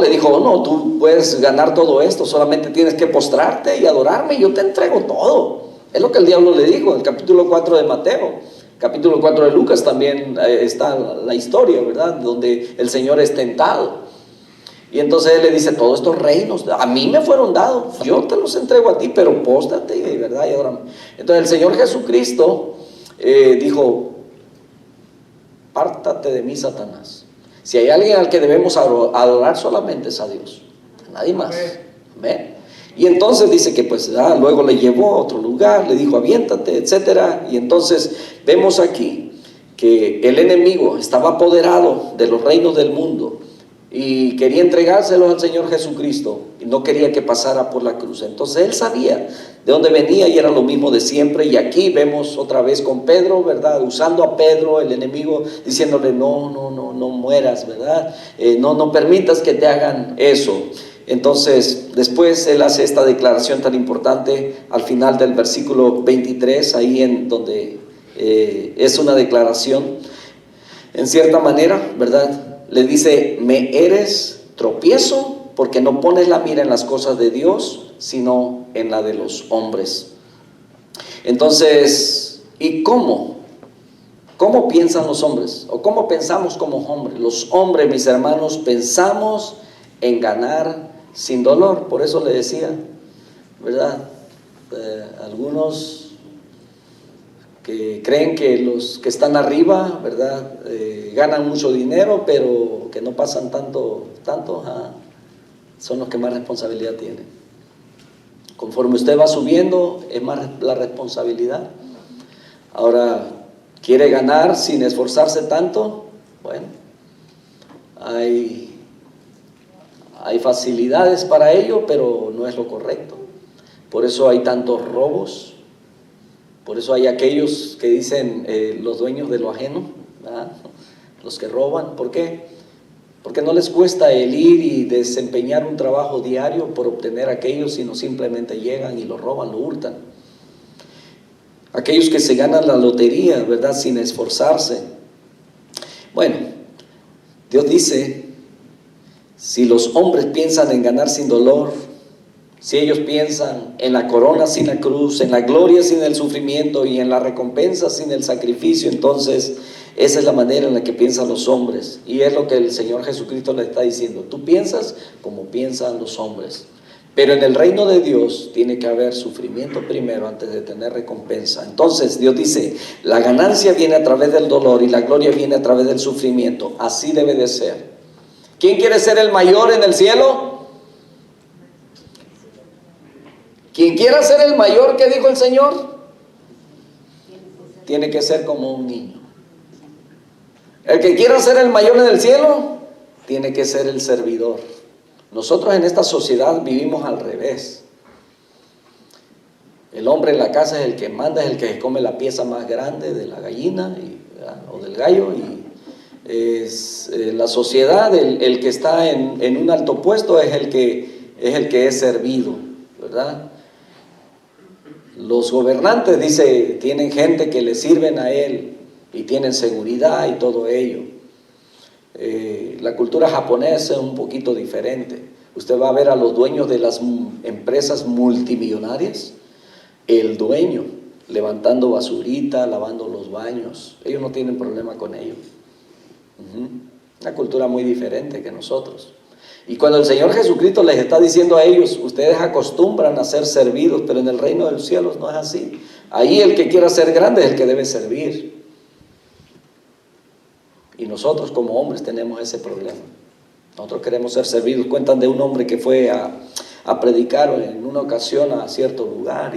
A: Le dijo, no, tú puedes ganar todo esto, solamente tienes que postrarte y adorarme y yo te entrego todo. Es lo que el diablo le dijo en el capítulo 4 de Mateo. Capítulo 4 de Lucas también está la historia, ¿verdad? Donde el Señor es tentado. Y entonces Él le dice, todos estos reinos a mí me fueron dados, yo te los entrego a ti, pero póstrate, ¿verdad? Y adórame. Entonces el Señor Jesucristo dijo, pártate de mí, Satanás. Si hay alguien al que debemos adorar solamente es a Dios, a nadie más. Amén. Y entonces dice que pues luego le llevó a otro lugar, le dijo aviéntate, etcétera. Y entonces vemos aquí que el enemigo estaba apoderado de los reinos del mundo y quería entregárselos al Señor Jesucristo y no quería que pasara por la cruz. Entonces él sabía de dónde venía y era lo mismo de siempre. Y aquí vemos otra vez con Pedro, ¿verdad? Usando a Pedro, el enemigo, diciéndole no mueras, ¿verdad? No permitas que te hagan eso. Entonces después él hace esta declaración tan importante al final del versículo 23, ahí en donde es una declaración en cierta manera, ¿verdad? Le dice, me eres tropiezo porque no pones la mira en las cosas de Dios, sino en la de los hombres. Entonces, ¿y cómo? ¿Cómo piensan los hombres? ¿O cómo pensamos como hombres? Los hombres, mis hermanos, pensamos en ganar sin dolor. Por eso le decía, ¿verdad? Algunos que creen que los que están arriba, ¿verdad? Ganan mucho dinero, pero que no pasan tanto, son los que más responsabilidad tienen. Conforme usted va subiendo, es más la responsabilidad. Ahora, ¿quiere ganar sin esforzarse tanto? Bueno, hay facilidades para ello, pero no es lo correcto. Por eso hay tantos robos. Por eso hay aquellos que dicen los dueños de lo ajeno, ¿verdad? Los que roban. ¿Por qué? Porque no les cuesta el ir y desempeñar un trabajo diario por obtener aquello, sino simplemente llegan y lo roban, lo hurtan. Aquellos que se ganan la lotería, ¿verdad? Sin esforzarse. Bueno, Dios dice, si los hombres piensan en ganar sin dolor, si ellos piensan en la corona sin la cruz, en la gloria sin el sufrimiento y en la recompensa sin el sacrificio, entonces esa es la manera en la que piensan los hombres. Y es lo que el Señor Jesucristo le está diciendo. Tú piensas como piensan los hombres. Pero en el reino de Dios tiene que haber sufrimiento primero antes de tener recompensa. Entonces Dios dice, la ganancia viene a través del dolor y la gloria viene a través del sufrimiento. Así debe de ser. ¿Quién quiere ser el mayor en el cielo? Quien quiera ser el mayor, ¿qué dijo el Señor? Tiene que ser como un niño. El que quiera ser el mayor en el cielo, tiene que ser el servidor. Nosotros en esta sociedad vivimos al revés. El hombre en la casa es el que manda, es el que come la pieza más grande de la gallina o del gallo. Y es la sociedad, el que está en un alto puesto es el que es servido, ¿verdad? Los gobernantes, dice, tienen gente que le sirven a él y tienen seguridad y todo ello. La cultura japonesa es un poquito diferente. Usted va a ver a los dueños de las empresas multimillonarias, el dueño levantando basurita, lavando los baños. Ellos no tienen problema con ello. Una cultura muy diferente que nosotros. Y cuando el Señor Jesucristo les está diciendo a ellos, ustedes acostumbran a ser servidos, pero en el reino de los cielos no es así. Ahí el que quiera ser grande es el que debe servir. Y nosotros como hombres tenemos ese problema. Nosotros queremos ser servidos. Cuentan de un hombre que fue a predicar en una ocasión a cierto lugar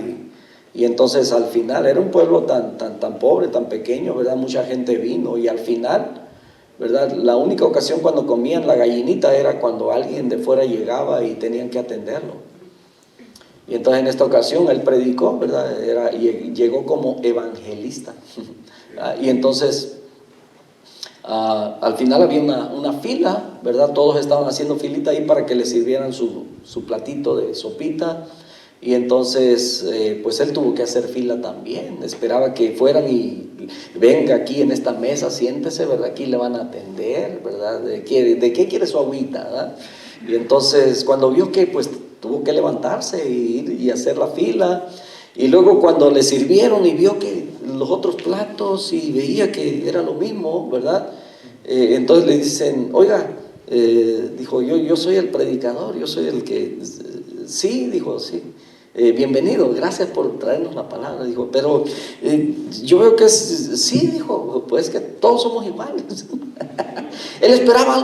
A: y entonces al final, era un pueblo tan pobre, tan pequeño, ¿verdad? Mucha gente vino y al final, ¿verdad? La única ocasión cuando comían la gallinita era cuando alguien de fuera llegaba y tenían que atenderlo. Y entonces en esta ocasión él predicó, ¿verdad? Llegó como evangelista. Y entonces Al final había una fila, ¿verdad? Todos estaban haciendo filita ahí para que le sirvieran su platito de sopita. Y entonces, pues él tuvo que hacer fila también. Esperaba que fueran y venga aquí en esta mesa, siéntese, ¿verdad? Aquí le van a atender, ¿verdad? ¿De qué quiere su agüita, ¿verdad? Y entonces, cuando vio que pues tuvo que levantarse e ir y hacer la fila. Y luego cuando le sirvieron y vio que los otros platos y veía que era lo mismo, ¿verdad? Entonces le dicen, oiga, dijo, yo soy el predicador, yo soy el que... Sí, dijo, sí. Bienvenido, gracias por traernos la palabra, dijo, pero yo veo que sí, dijo, pues que todos somos iguales. Él esperaba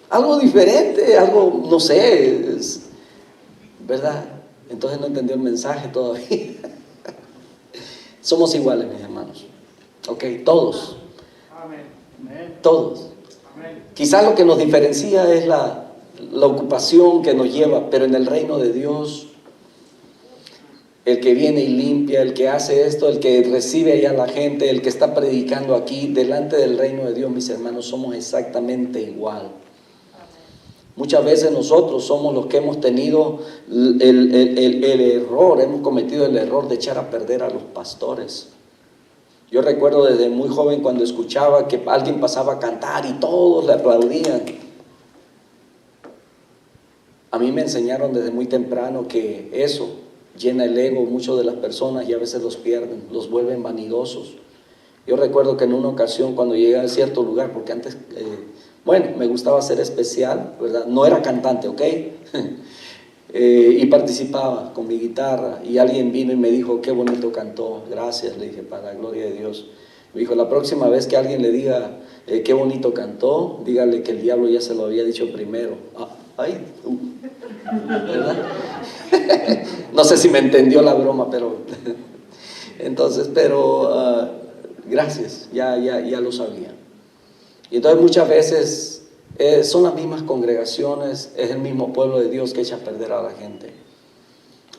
A: algo diferente, algo, no sé, ¿verdad? Entonces no entendió el mensaje todavía. Somos iguales, mis hermanos, ok, todos, todos. Quizás lo que nos diferencia es la ocupación que nos lleva, pero en el reino de Dios, el que viene y limpia, el que hace esto, el que recibe allá a la gente, el que está predicando aquí, delante del reino de Dios, mis hermanos, somos exactamente igual. Muchas veces nosotros somos los que hemos tenido el error, hemos cometido el error de echar a perder a los pastores. Yo recuerdo desde muy joven cuando escuchaba que alguien pasaba a cantar y todos le aplaudían. A mí me enseñaron desde muy temprano que eso llena el ego mucho de las personas y a veces los pierden, los vuelven vanidosos. Yo recuerdo que en una ocasión cuando llegué a cierto lugar, porque antes, me gustaba ser especial, ¿verdad? No era cantante, ¿ok? Y participaba con mi guitarra y alguien vino y me dijo, qué bonito cantó, gracias, le dije, para la gloria de Dios. Me dijo, la próxima vez que alguien le diga qué bonito cantó, dígale que el diablo ya se lo había dicho primero. ¿Verdad? No sé si me entendió la broma, pero entonces, gracias, ya lo sabía. Y entonces muchas veces son las mismas congregaciones, es el mismo pueblo de Dios que echa a perder a la gente.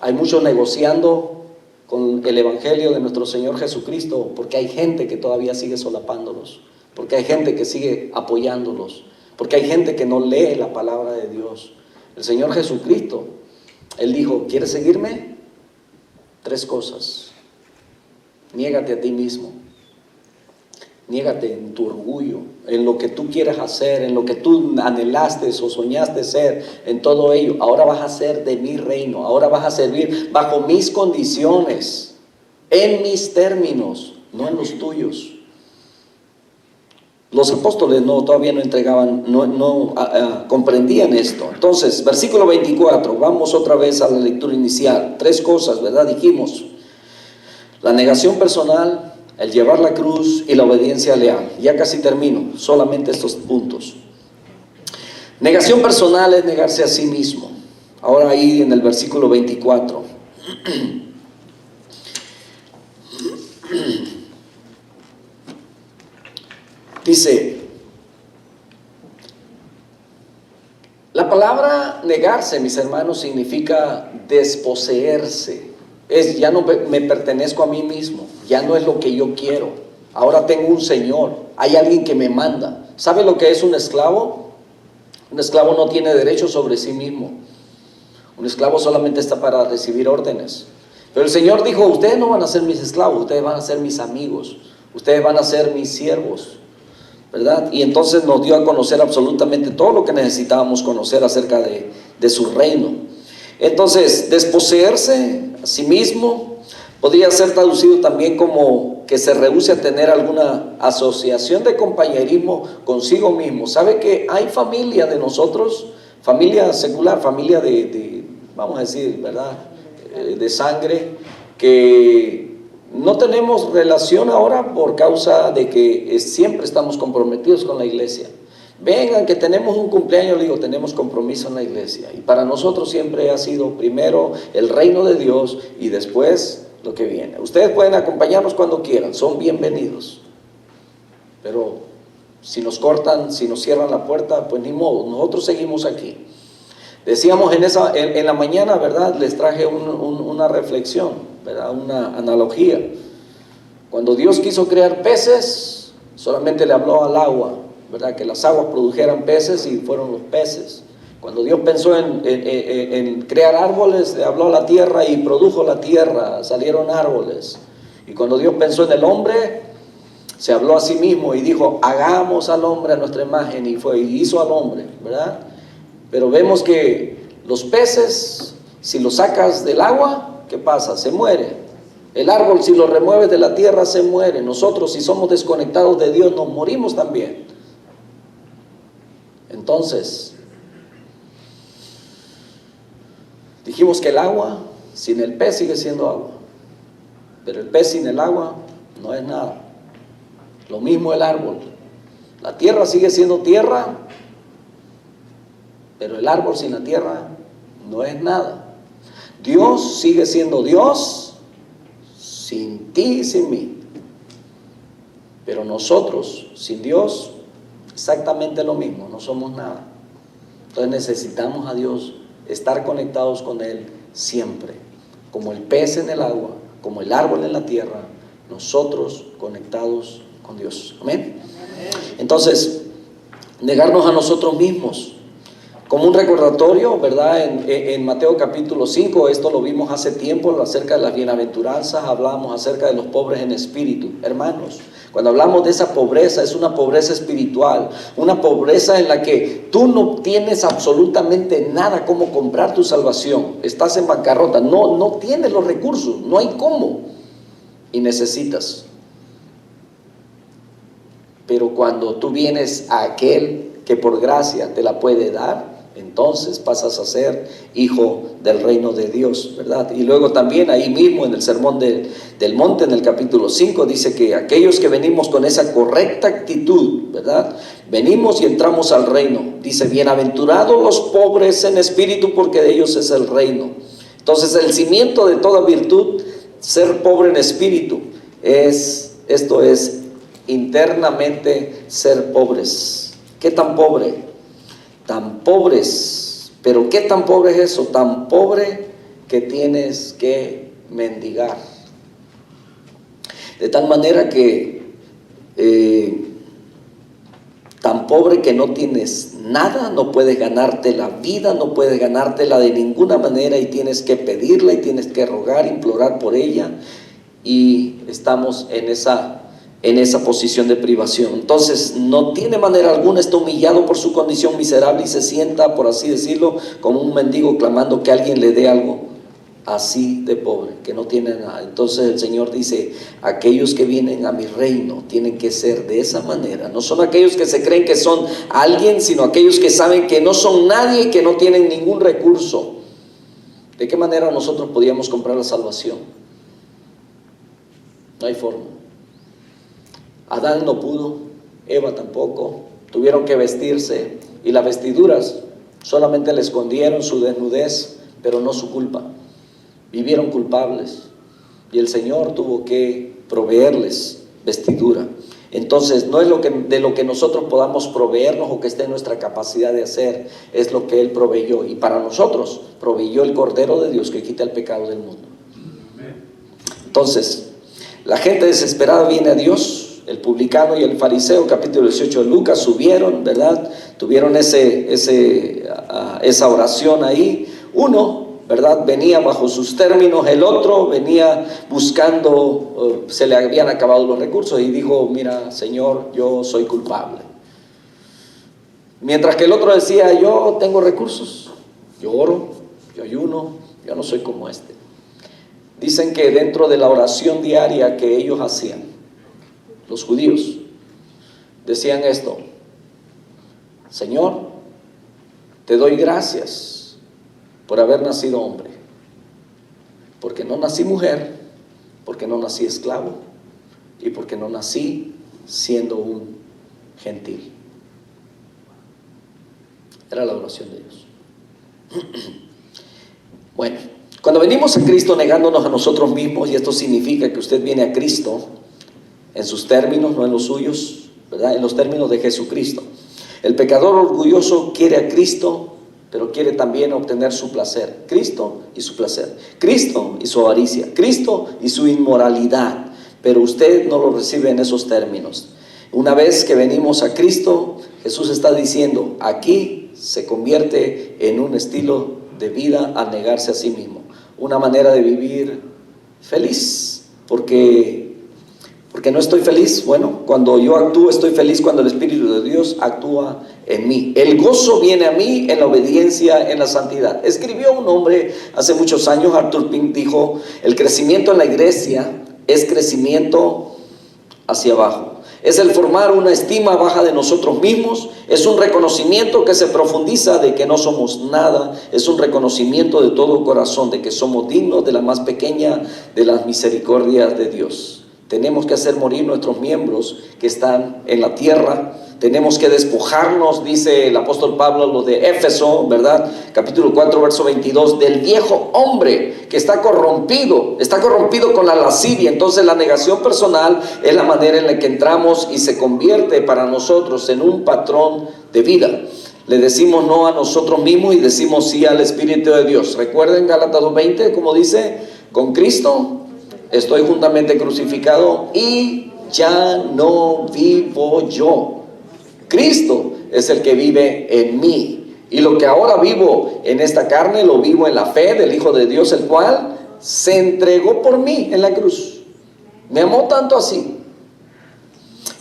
A: Hay muchos negociando con el evangelio de nuestro Señor Jesucristo, porque hay gente que todavía sigue solapándolos, porque hay gente que sigue apoyándolos, porque hay gente que no lee la palabra de Dios. El Señor Jesucristo, Él dijo, ¿quieres seguirme? 3 cosas. Niégate a ti mismo. Niégate en tu orgullo, en lo que tú quieras hacer, en lo que tú anhelaste o soñaste ser, en todo ello. Ahora vas a ser de mi reino, ahora vas a servir bajo mis condiciones, en mis términos, no en los tuyos. Los apóstoles todavía no entregaban, no comprendían esto. Entonces, versículo 24, vamos otra vez a la lectura inicial. 3 cosas, ¿verdad? Dijimos, la negación personal, el llevar la cruz y la obediencia leal. Ya casi termino, solamente estos puntos. Negación personal es negarse a sí mismo. Ahora ahí en el versículo 24. Dice, la palabra negarse, mis hermanos, significa desposeerse. Ya no me pertenezco a mí mismo, ya no es lo que yo quiero. Ahora tengo un Señor, hay alguien que me manda. ¿Sabe lo que es un esclavo? Un esclavo no tiene derecho sobre sí mismo. Un esclavo solamente está para recibir órdenes. Pero el Señor dijo, ustedes no van a ser mis esclavos, ustedes van a ser mis amigos, ustedes van a ser mis siervos, ¿verdad? Y entonces nos dio a conocer absolutamente todo lo que necesitábamos conocer acerca de su reino. Entonces, desposeerse a sí mismo podría ser traducido también como que se rehúse a tener alguna asociación de compañerismo consigo mismo. ¿Sabe que hay familia de nosotros, familia secular, familia vamos a decir, ¿verdad?, de sangre, que no tenemos relación ahora por causa de que siempre estamos comprometidos con la iglesia? Vengan que tenemos un cumpleaños, le digo, tenemos compromiso en la iglesia. Y para nosotros siempre ha sido primero el reino de Dios y después lo que viene. Ustedes pueden acompañarnos cuando quieran, son bienvenidos. Pero si nos cortan, si nos cierran la puerta, pues ni modo, nosotros seguimos aquí. Decíamos en la mañana, ¿verdad? Les traje una reflexión, ¿verdad? Una analogía. Cuando Dios quiso crear peces, solamente le habló al agua, ¿verdad? Que las aguas produjeran peces y fueron los peces. Cuando Dios pensó en crear árboles, le habló a la tierra y produjo la tierra, salieron árboles. Y cuando Dios pensó en el hombre, se habló a sí mismo y dijo, hagamos al hombre a nuestra imagen, y hizo al hombre, ¿verdad? Pero vemos que los peces, si los sacas del agua, ¿qué pasa? Se muere. El árbol, si lo remueves de la tierra, se muere. Nosotros, si somos desconectados de Dios, nos morimos también. Entonces, dijimos que el agua sin el pez sigue siendo agua, pero el pez sin el agua no es nada. Lo mismo el árbol. La tierra sigue siendo tierra, pero el árbol sin la tierra no es nada. Dios sigue siendo Dios sin ti y sin mí. Pero nosotros, sin Dios, exactamente lo mismo, no somos nada. Entonces necesitamos a Dios, estar conectados con Él siempre. Como el pez en el agua, como el árbol en la tierra, nosotros conectados con Dios. Amén. Entonces, negarnos a nosotros mismos. Como un recordatorio, ¿verdad? En Mateo capítulo 5, esto lo vimos hace tiempo, acerca de las bienaventuranzas, hablamos acerca de los pobres en espíritu. Hermanos, cuando hablamos de esa pobreza, es una pobreza espiritual, una pobreza en la que tú no tienes absolutamente nada como comprar tu salvación. Estás en bancarrota, no tienes los recursos, no hay cómo, y necesitas. Pero cuando tú vienes a aquel que por gracia te la puede dar, entonces pasas a ser hijo del reino de Dios, ¿verdad? Y luego también ahí mismo en el sermón del monte, en el capítulo 5, dice que aquellos que venimos con esa correcta actitud, ¿verdad? Venimos y entramos al reino. Dice, bienaventurados los pobres en espíritu, porque de ellos es el reino. Entonces el cimiento de toda virtud, ser pobre en espíritu, esto es internamente ser pobres. ¿Qué tan pobre? Tan pobres, pero ¿qué tan pobre es eso? Tan pobre que tienes que mendigar. De tal manera que tan pobre que no tienes nada, no puedes ganarte la vida, no puedes ganártela de ninguna manera, y tienes que pedirla y tienes que rogar, implorar por ella, y estamos en esa posición de privación. Entonces no tiene manera alguna, está humillado por su condición miserable y se sienta, por así decirlo, como un mendigo clamando que alguien le dé algo, así de pobre, que no tiene nada. Entonces el Señor dice, aquellos que vienen a mi reino tienen que ser de esa manera. No son aquellos que se creen que son alguien, sino aquellos que saben que no son nadie y que no tienen ningún recurso. ¿De qué manera nosotros podíamos comprar la salvación? No hay forma. Adán no pudo, Eva tampoco, tuvieron que vestirse, y las vestiduras solamente le escondieron su desnudez, pero no su culpa. Vivieron culpables, y el Señor tuvo que proveerles vestidura. Entonces no es de lo que nosotros podamos proveernos o que esté en nuestra capacidad de hacer, es lo que Él proveyó, y para nosotros proveyó el Cordero de Dios que quita el pecado del mundo. Entonces, la gente desesperada viene a Dios. El publicano y el fariseo, capítulo 18 de Lucas, subieron, ¿verdad? Tuvieron esa oración ahí. Uno, ¿verdad?, venía bajo sus términos, el otro venía buscando, se le habían acabado los recursos y dijo, mira, Señor, yo soy culpable. Mientras que el otro decía, yo tengo recursos, yo oro, yo ayuno, yo no soy como este. Dicen que dentro de la oración diaria que ellos hacían, los judíos decían esto: Señor, te doy gracias por haber nacido hombre, porque no nací mujer, porque no nací esclavo y porque no nací siendo un gentil. Era la oración de ellos. Bueno, cuando venimos a Cristo negándonos a nosotros mismos, y esto significa que usted viene a Cristo en sus términos, no en los suyos, ¿verdad? En los términos de Jesucristo. El pecador orgulloso quiere a Cristo, pero quiere también obtener su placer. Cristo y su placer, Cristo y su avaricia, Cristo y su inmoralidad, pero usted no lo recibe en esos términos. Una vez que venimos a Cristo, Jesús está diciendo, aquí se convierte en un estilo de vida al negarse a sí mismo, una manera de vivir feliz, porque no estoy feliz. Bueno, cuando yo actúo estoy feliz cuando el Espíritu de Dios actúa en mí. El gozo viene a mí en la obediencia, en la santidad. Escribió un hombre hace muchos años, Arthur Pink, dijo, el crecimiento en la iglesia es crecimiento hacia abajo. Es el formar una estima baja de nosotros mismos, es un reconocimiento que se profundiza de que no somos nada, es un reconocimiento de todo corazón de que somos dignos de la más pequeña de las misericordias de Dios. Tenemos que hacer morir nuestros miembros que están en la tierra. Tenemos que despojarnos, dice el apóstol Pablo, los de Éfeso, ¿verdad? Capítulo 4, verso 22, del viejo hombre que está corrompido con la lascivia. Entonces la negación personal es la manera en la que entramos y se convierte para nosotros en un patrón de vida. Le decimos no a nosotros mismos y decimos sí al Espíritu de Dios. Recuerden Gálatas 2:20, como dice, con Cristo estoy juntamente crucificado y ya no vivo yo. Cristo es el que vive en mí. Y lo que ahora vivo en esta carne, lo vivo en la fe del Hijo de Dios, el cual se entregó por mí en la cruz. Me amó tanto así.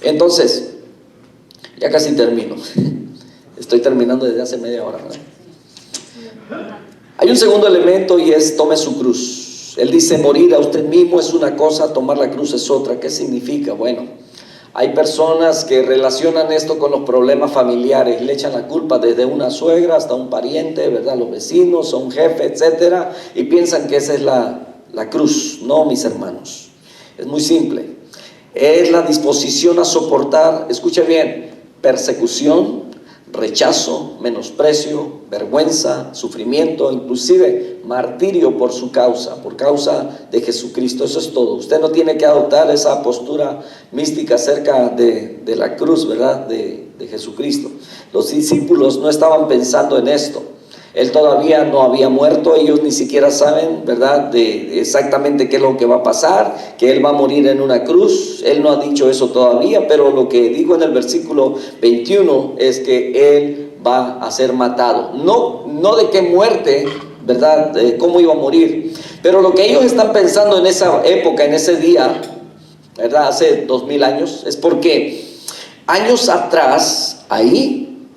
A: Entonces, ya casi termino. Estoy terminando desde hace media hora, ¿verdad? Hay un segundo elemento y es tome su cruz. Él dice, morir a usted mismo es una cosa, tomar la cruz es otra. ¿Qué significa? Bueno, hay personas que relacionan esto con los problemas familiares, le echan la culpa desde una suegra hasta un pariente, ¿verdad? Los vecinos, un jefe, etcétera, y piensan que esa es la cruz. No, mis hermanos, es muy simple. Es la disposición a soportar, escuche bien, persecución, rechazo, menosprecio, vergüenza, sufrimiento, inclusive martirio por su causa, por causa de Jesucristo. Eso es todo. Usted no tiene que adoptar esa postura mística acerca de la cruz, ¿verdad? De Jesucristo. Los discípulos no estaban pensando en esto. Él todavía no había muerto, ellos ni siquiera saben, ¿verdad?, de exactamente qué es lo que va a pasar, que Él va a morir en una cruz. Él no ha dicho eso todavía, pero lo que dijo en el versículo 21 es que Él va a ser matado. No de qué muerte, ¿verdad?, cómo iba a morir. Pero lo que ellos están pensando en esa época, en ese día, ¿verdad?, hace 2000 años, es porque años atrás, ahí,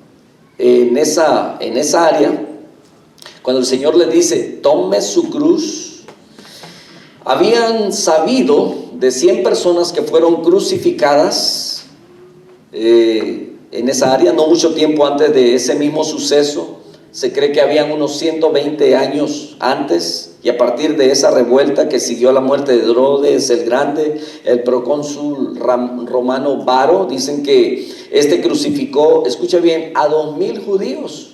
A: en esa área, cuando el Señor le dice, tome su cruz, habían sabido de 100 personas que fueron crucificadas en esa área, no mucho tiempo antes de ese mismo suceso. Se cree que habían unos 120 años antes, y a partir de esa revuelta que siguió a la muerte de Herodes el Grande, el procónsul romano Varo, dicen que este crucificó, escucha bien, a 2000 judíos.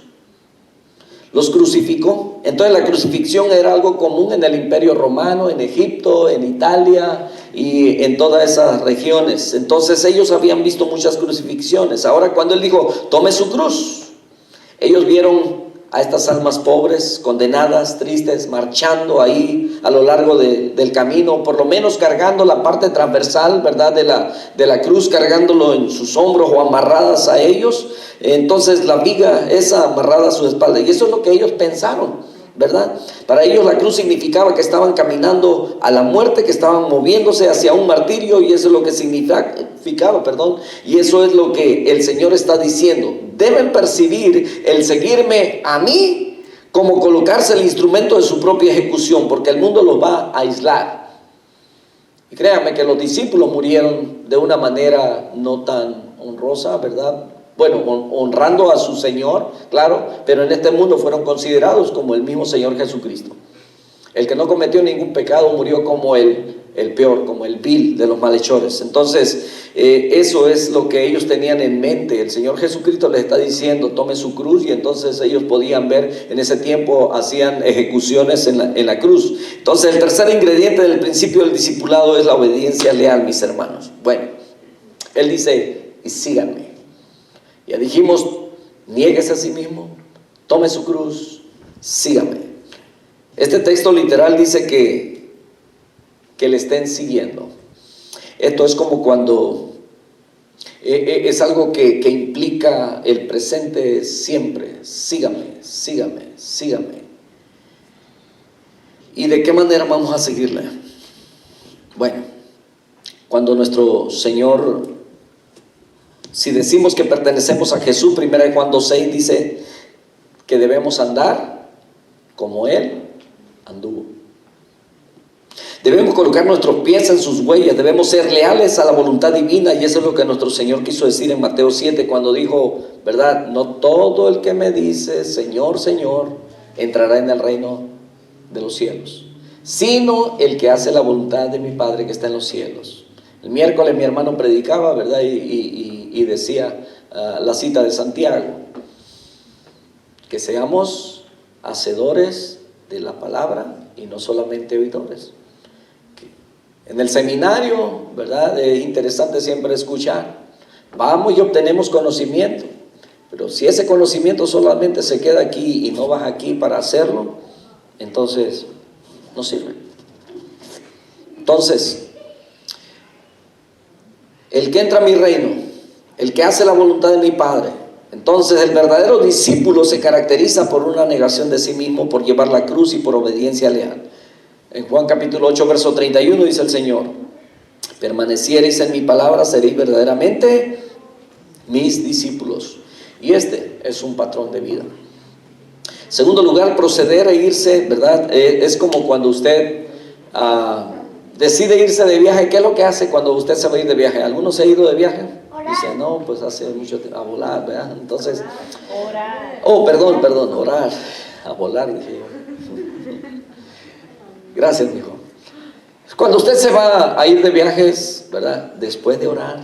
A: Los crucificó. Entonces la crucifixión era algo común en el Imperio Romano, en Egipto, en Italia y en todas esas regiones. Entonces ellos habían visto muchas crucifixiones. Ahora cuando Él dijo, tome su cruz, ellos vieron a estas almas pobres, condenadas, tristes, marchando ahí a lo largo del camino, por lo menos cargando la parte transversal, ¿verdad?, de la cruz, cargándolo en sus hombros o amarradas a ellos. Entonces la viga esa amarrada a su espalda, y eso es lo que ellos pensaron, ¿verdad? Para ellos la cruz significaba que estaban caminando a la muerte, que estaban moviéndose hacia un martirio, y eso es lo que significaba, y eso es lo que el Señor está diciendo. Deben percibir el seguirme a mí como colocarse el instrumento de su propia ejecución, porque el mundo los va a aislar. Y créanme que los discípulos murieron de una manera no tan honrosa, ¿verdad? Bueno, honrando a su Señor, claro, pero en este mundo fueron considerados como el mismo Señor Jesucristo. El que no cometió ningún pecado murió como el peor, como el vil de los malhechores. Entonces, eso es lo que ellos tenían en mente. El Señor Jesucristo les está diciendo, tome su cruz, y entonces ellos podían ver, en ese tiempo hacían ejecuciones en la cruz. Entonces, el tercer ingrediente del principio del discipulado es la obediencia leal, mis hermanos. Bueno, Él dice, y síganme. Ya dijimos, niéguese a sí mismo, tome su cruz, sígame. Este texto literal dice que le estén siguiendo. Esto es como cuando Es algo que implica el presente siempre. Sígame, sígame, sígame. ¿Y de qué manera vamos a seguirle? Bueno, cuando nuestro Señor, si decimos que pertenecemos a Jesús, 1 Juan 2:6 dice que debemos andar como Él anduvo. Debemos colocar nuestros pies en sus huellas, debemos ser leales a la voluntad divina, y eso es lo que nuestro Señor quiso decir en Mateo 7 cuando dijo, ¿verdad? No todo el que me dice Señor, Señor, entrará en el reino de los cielos, sino el que hace la voluntad de mi Padre que está en los cielos. El miércoles mi hermano predicaba, ¿verdad? Y decía la cita de Santiago, que seamos hacedores de la palabra y no solamente oidores. En el seminario, ¿verdad? Es interesante siempre escuchar. Vamos y obtenemos conocimiento, pero si ese conocimiento solamente se queda aquí y no vas aquí para hacerlo, entonces no sirve. Entonces, el que entra a mi reino, el que hace la voluntad de mi Padre, entonces el verdadero discípulo se caracteriza por una negación de sí mismo, por llevar la cruz y por obediencia leal. En Juan capítulo 8, verso 31 dice el Señor, permaneciereis en mi palabra, seréis verdaderamente mis discípulos. Y este es un patrón de vida. Segundo lugar, proceder e irse, ¿verdad? Es como cuando usted decide irse de viaje. ¿Qué es lo que hace cuando usted se va a ir de viaje? ¿Alguno se ha ido de viaje? Dice, no, pues hace mucho tiempo, a volar, ¿verdad? Entonces, orar. Oh, perdón, orar, a volar, dije yo. Gracias, mijo. Cuando usted se va a ir de viajes, ¿verdad? Después de orar,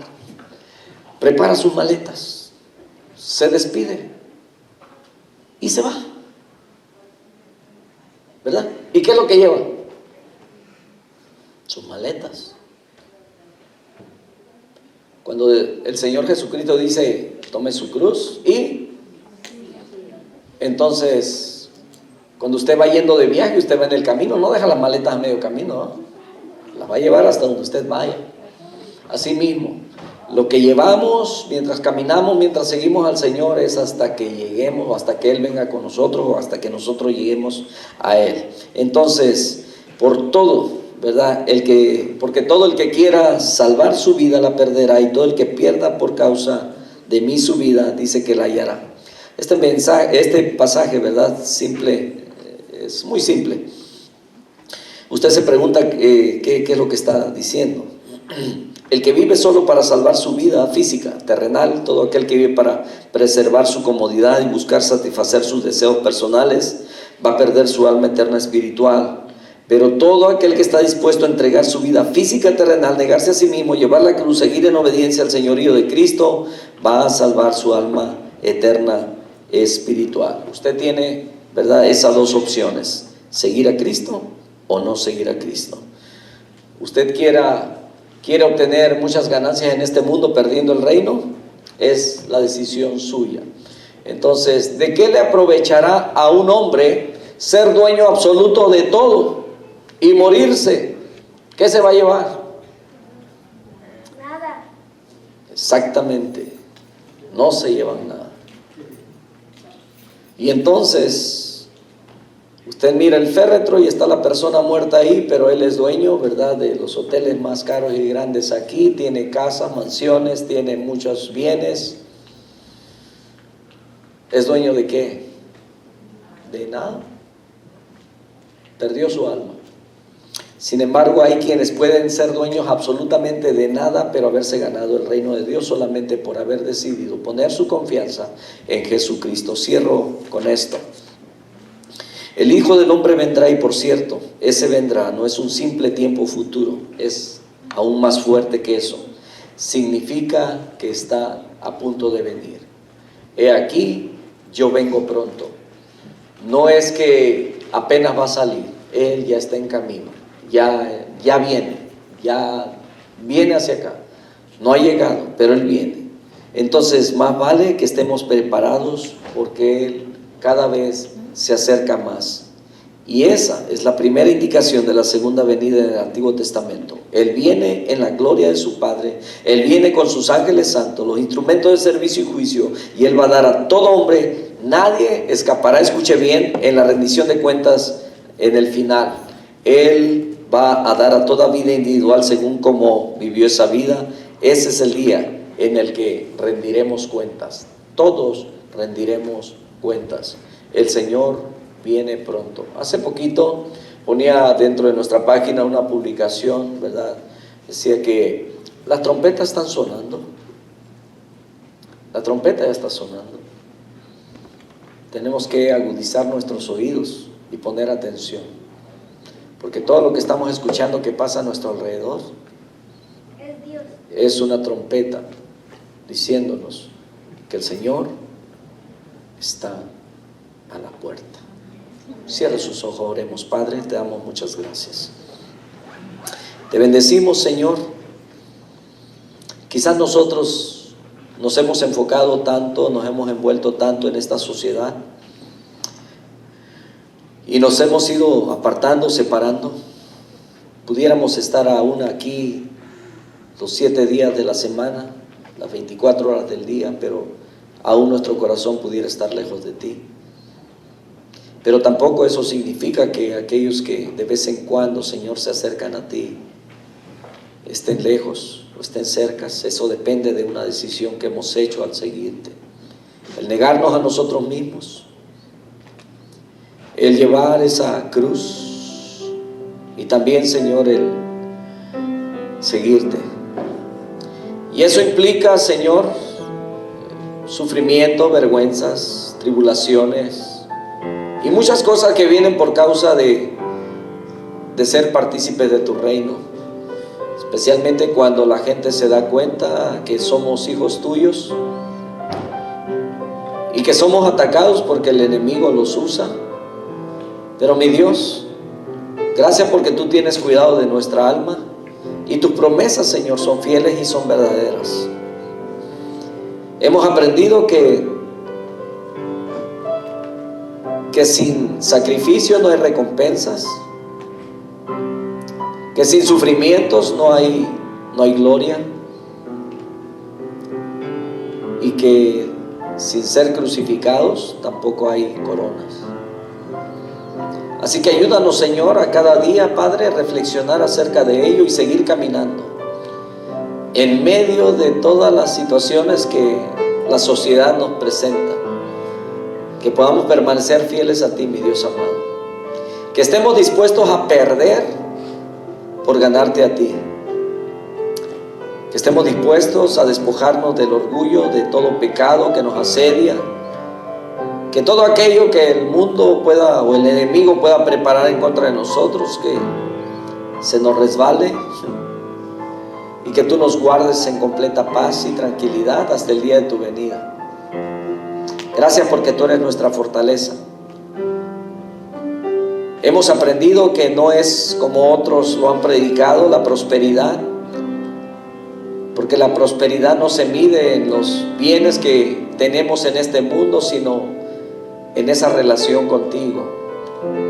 A: prepara sus maletas, se despide y se va, ¿verdad? ¿Y qué es lo que lleva? Sus maletas. Cuando el Señor Jesucristo dice, tome su cruz y entonces, cuando usted va yendo de viaje, usted va en el camino, no deja las maletas a medio camino, ¿no? Las va a llevar hasta donde usted vaya. Así mismo, lo que llevamos mientras caminamos, mientras seguimos al Señor, es hasta que lleguemos, hasta que Él venga con nosotros, o hasta que nosotros lleguemos a Él. Entonces, por todo, ¿verdad? Porque todo el que quiera salvar su vida la perderá, y todo el que pierda por causa de mí su vida, dice que la hallará. Este pasaje, ¿verdad? Simple, es muy simple. Usted se pregunta qué es lo que está diciendo. El que vive solo para salvar su vida física, terrenal, todo aquel que vive para preservar su comodidad y buscar satisfacer sus deseos personales, va a perder su alma eterna espiritual. Pero todo aquel que está dispuesto a entregar su vida física terrenal, negarse a sí mismo, llevar la cruz, seguir en obediencia al señorío de Cristo, va a salvar su alma eterna espiritual. Usted tiene, ¿verdad?, esas dos opciones: seguir a Cristo o no seguir a Cristo. Usted quiere obtener muchas ganancias en este mundo perdiendo el reino, es la decisión suya. Entonces, ¿de qué le aprovechará a un hombre ser dueño absoluto de todo y morirse? ¿Qué se va a llevar? Nada. Exactamente, no se llevan nada. Y entonces usted mira el féretro y está la persona muerta ahí, pero él es dueño, ¿verdad?, de los hoteles más caros y grandes aquí, tiene casas, mansiones, tiene muchos bienes. ¿Es dueño de qué? De nada. Perdió su alma. Sin embargo, hay quienes pueden ser dueños absolutamente de nada, pero haberse ganado el reino de Dios solamente por haber decidido poner su confianza en Jesucristo. Cierro con esto. El Hijo del Hombre vendrá, y por cierto, ese vendrá no es un simple tiempo futuro, es aún más fuerte que eso. Significa que está a punto de venir. He aquí, yo vengo pronto. No es que apenas va a salir, Él ya está en camino. Ya viene hacia acá. No ha llegado, pero Él viene. Entonces, más vale que estemos preparados, porque Él cada vez se acerca más. Y esa es la primera indicación de la segunda venida en el Antiguo Testamento. Él viene en la gloria de su Padre, Él viene con sus ángeles santos, los instrumentos de servicio y juicio, y Él va a dar a todo hombre, nadie escapará, escuche bien, en la rendición de cuentas en el final. Él va a dar a toda vida individual según cómo vivió esa vida. Ese es el día en el que rendiremos cuentas. Todos rendiremos cuentas. El Señor viene pronto. Hace poquito ponía dentro de nuestra página una publicación, ¿verdad? Decía que las trompetas están sonando. La trompeta ya está sonando. Tenemos que agudizar nuestros oídos y poner atención, porque todo lo que estamos escuchando que pasa a nuestro alrededor es una trompeta diciéndonos que el Señor está a la puerta. Cierre sus ojos, oremos. Padre, te damos muchas gracias. Te bendecimos, Señor. Quizás nosotros nos hemos enfocado tanto, nos hemos envuelto tanto en esta sociedad y nos hemos ido apartando, separando. Pudiéramos estar aún aquí los 7 días de la semana, las 24 horas del día, pero aún nuestro corazón pudiera estar lejos de ti. Pero tampoco eso significa que aquellos que de vez en cuando, Señor, se acercan a ti estén lejos o estén cerca. Eso depende de una decisión que hemos hecho al seguirte. El negarnos a nosotros mismos, el llevar esa cruz y también, Señor, el seguirte. Y eso implica, Señor, sufrimiento, vergüenzas, tribulaciones y muchas cosas que vienen por causa de ser partícipes de tu reino. Especialmente cuando la gente se da cuenta que somos hijos tuyos y que somos atacados porque el enemigo los usa. Pero mi Dios, gracias porque tú tienes cuidado de nuestra alma y tus promesas, Señor, son fieles y son verdaderas. Hemos aprendido que sin sacrificio no hay recompensas, que sin sufrimientos no hay gloria, y que sin ser crucificados tampoco hay coronas. Así que ayúdanos, Señor, a cada día, Padre, reflexionar acerca de ello y seguir caminando en medio de todas las situaciones que la sociedad nos presenta. Que podamos permanecer fieles a ti, mi Dios amado. Que estemos dispuestos a perder por ganarte a ti. Que estemos dispuestos a despojarnos del orgullo, de todo pecado que nos asedia. Que todo aquello que el mundo pueda o el enemigo pueda preparar en contra de nosotros, que se nos resbale y que tú nos guardes en completa paz y tranquilidad hasta el día de tu venida. Gracias porque tú eres nuestra fortaleza. Hemos aprendido que no es como otros lo han predicado, la prosperidad, porque la prosperidad no se mide en los bienes que tenemos en este mundo, sino en esa relación contigo,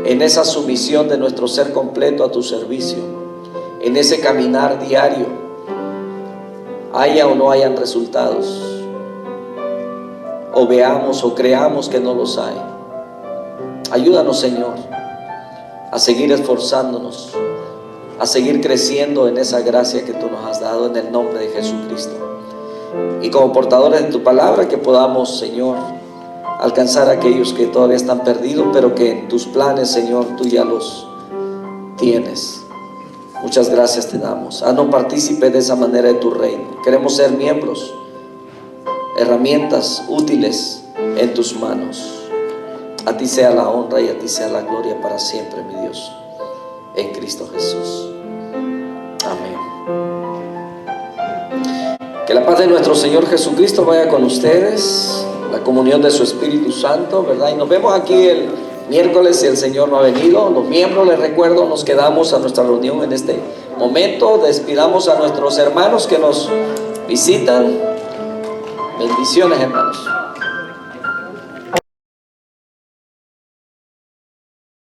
A: en esa sumisión de nuestro ser completo a tu servicio, en ese caminar diario, haya o no hayan resultados, o veamos o creamos que no los hay. Ayúdanos, Señor, a seguir esforzándonos, a seguir creciendo en esa gracia que tú nos has dado, en el nombre de Jesucristo. Y como portadores de tu palabra, que podamos, Señor, alcanzar a aquellos que todavía están perdidos, pero que en tus planes, Señor, tú ya los tienes. Muchas gracias te damos. Haznos partícipes de esa manera de tu reino. Queremos ser miembros, herramientas útiles en tus manos. A ti sea la honra y a ti sea la gloria para siempre, mi Dios, en Cristo Jesús. Amén. Que la paz de nuestro Señor Jesucristo vaya con ustedes, la comunión de su Espíritu Santo, ¿verdad? Y nos vemos aquí el miércoles si el Señor no ha venido. Los miembros, les recuerdo, nos quedamos a nuestra reunión en este momento. Despidamos a nuestros hermanos que nos visitan. Bendiciones, hermanos.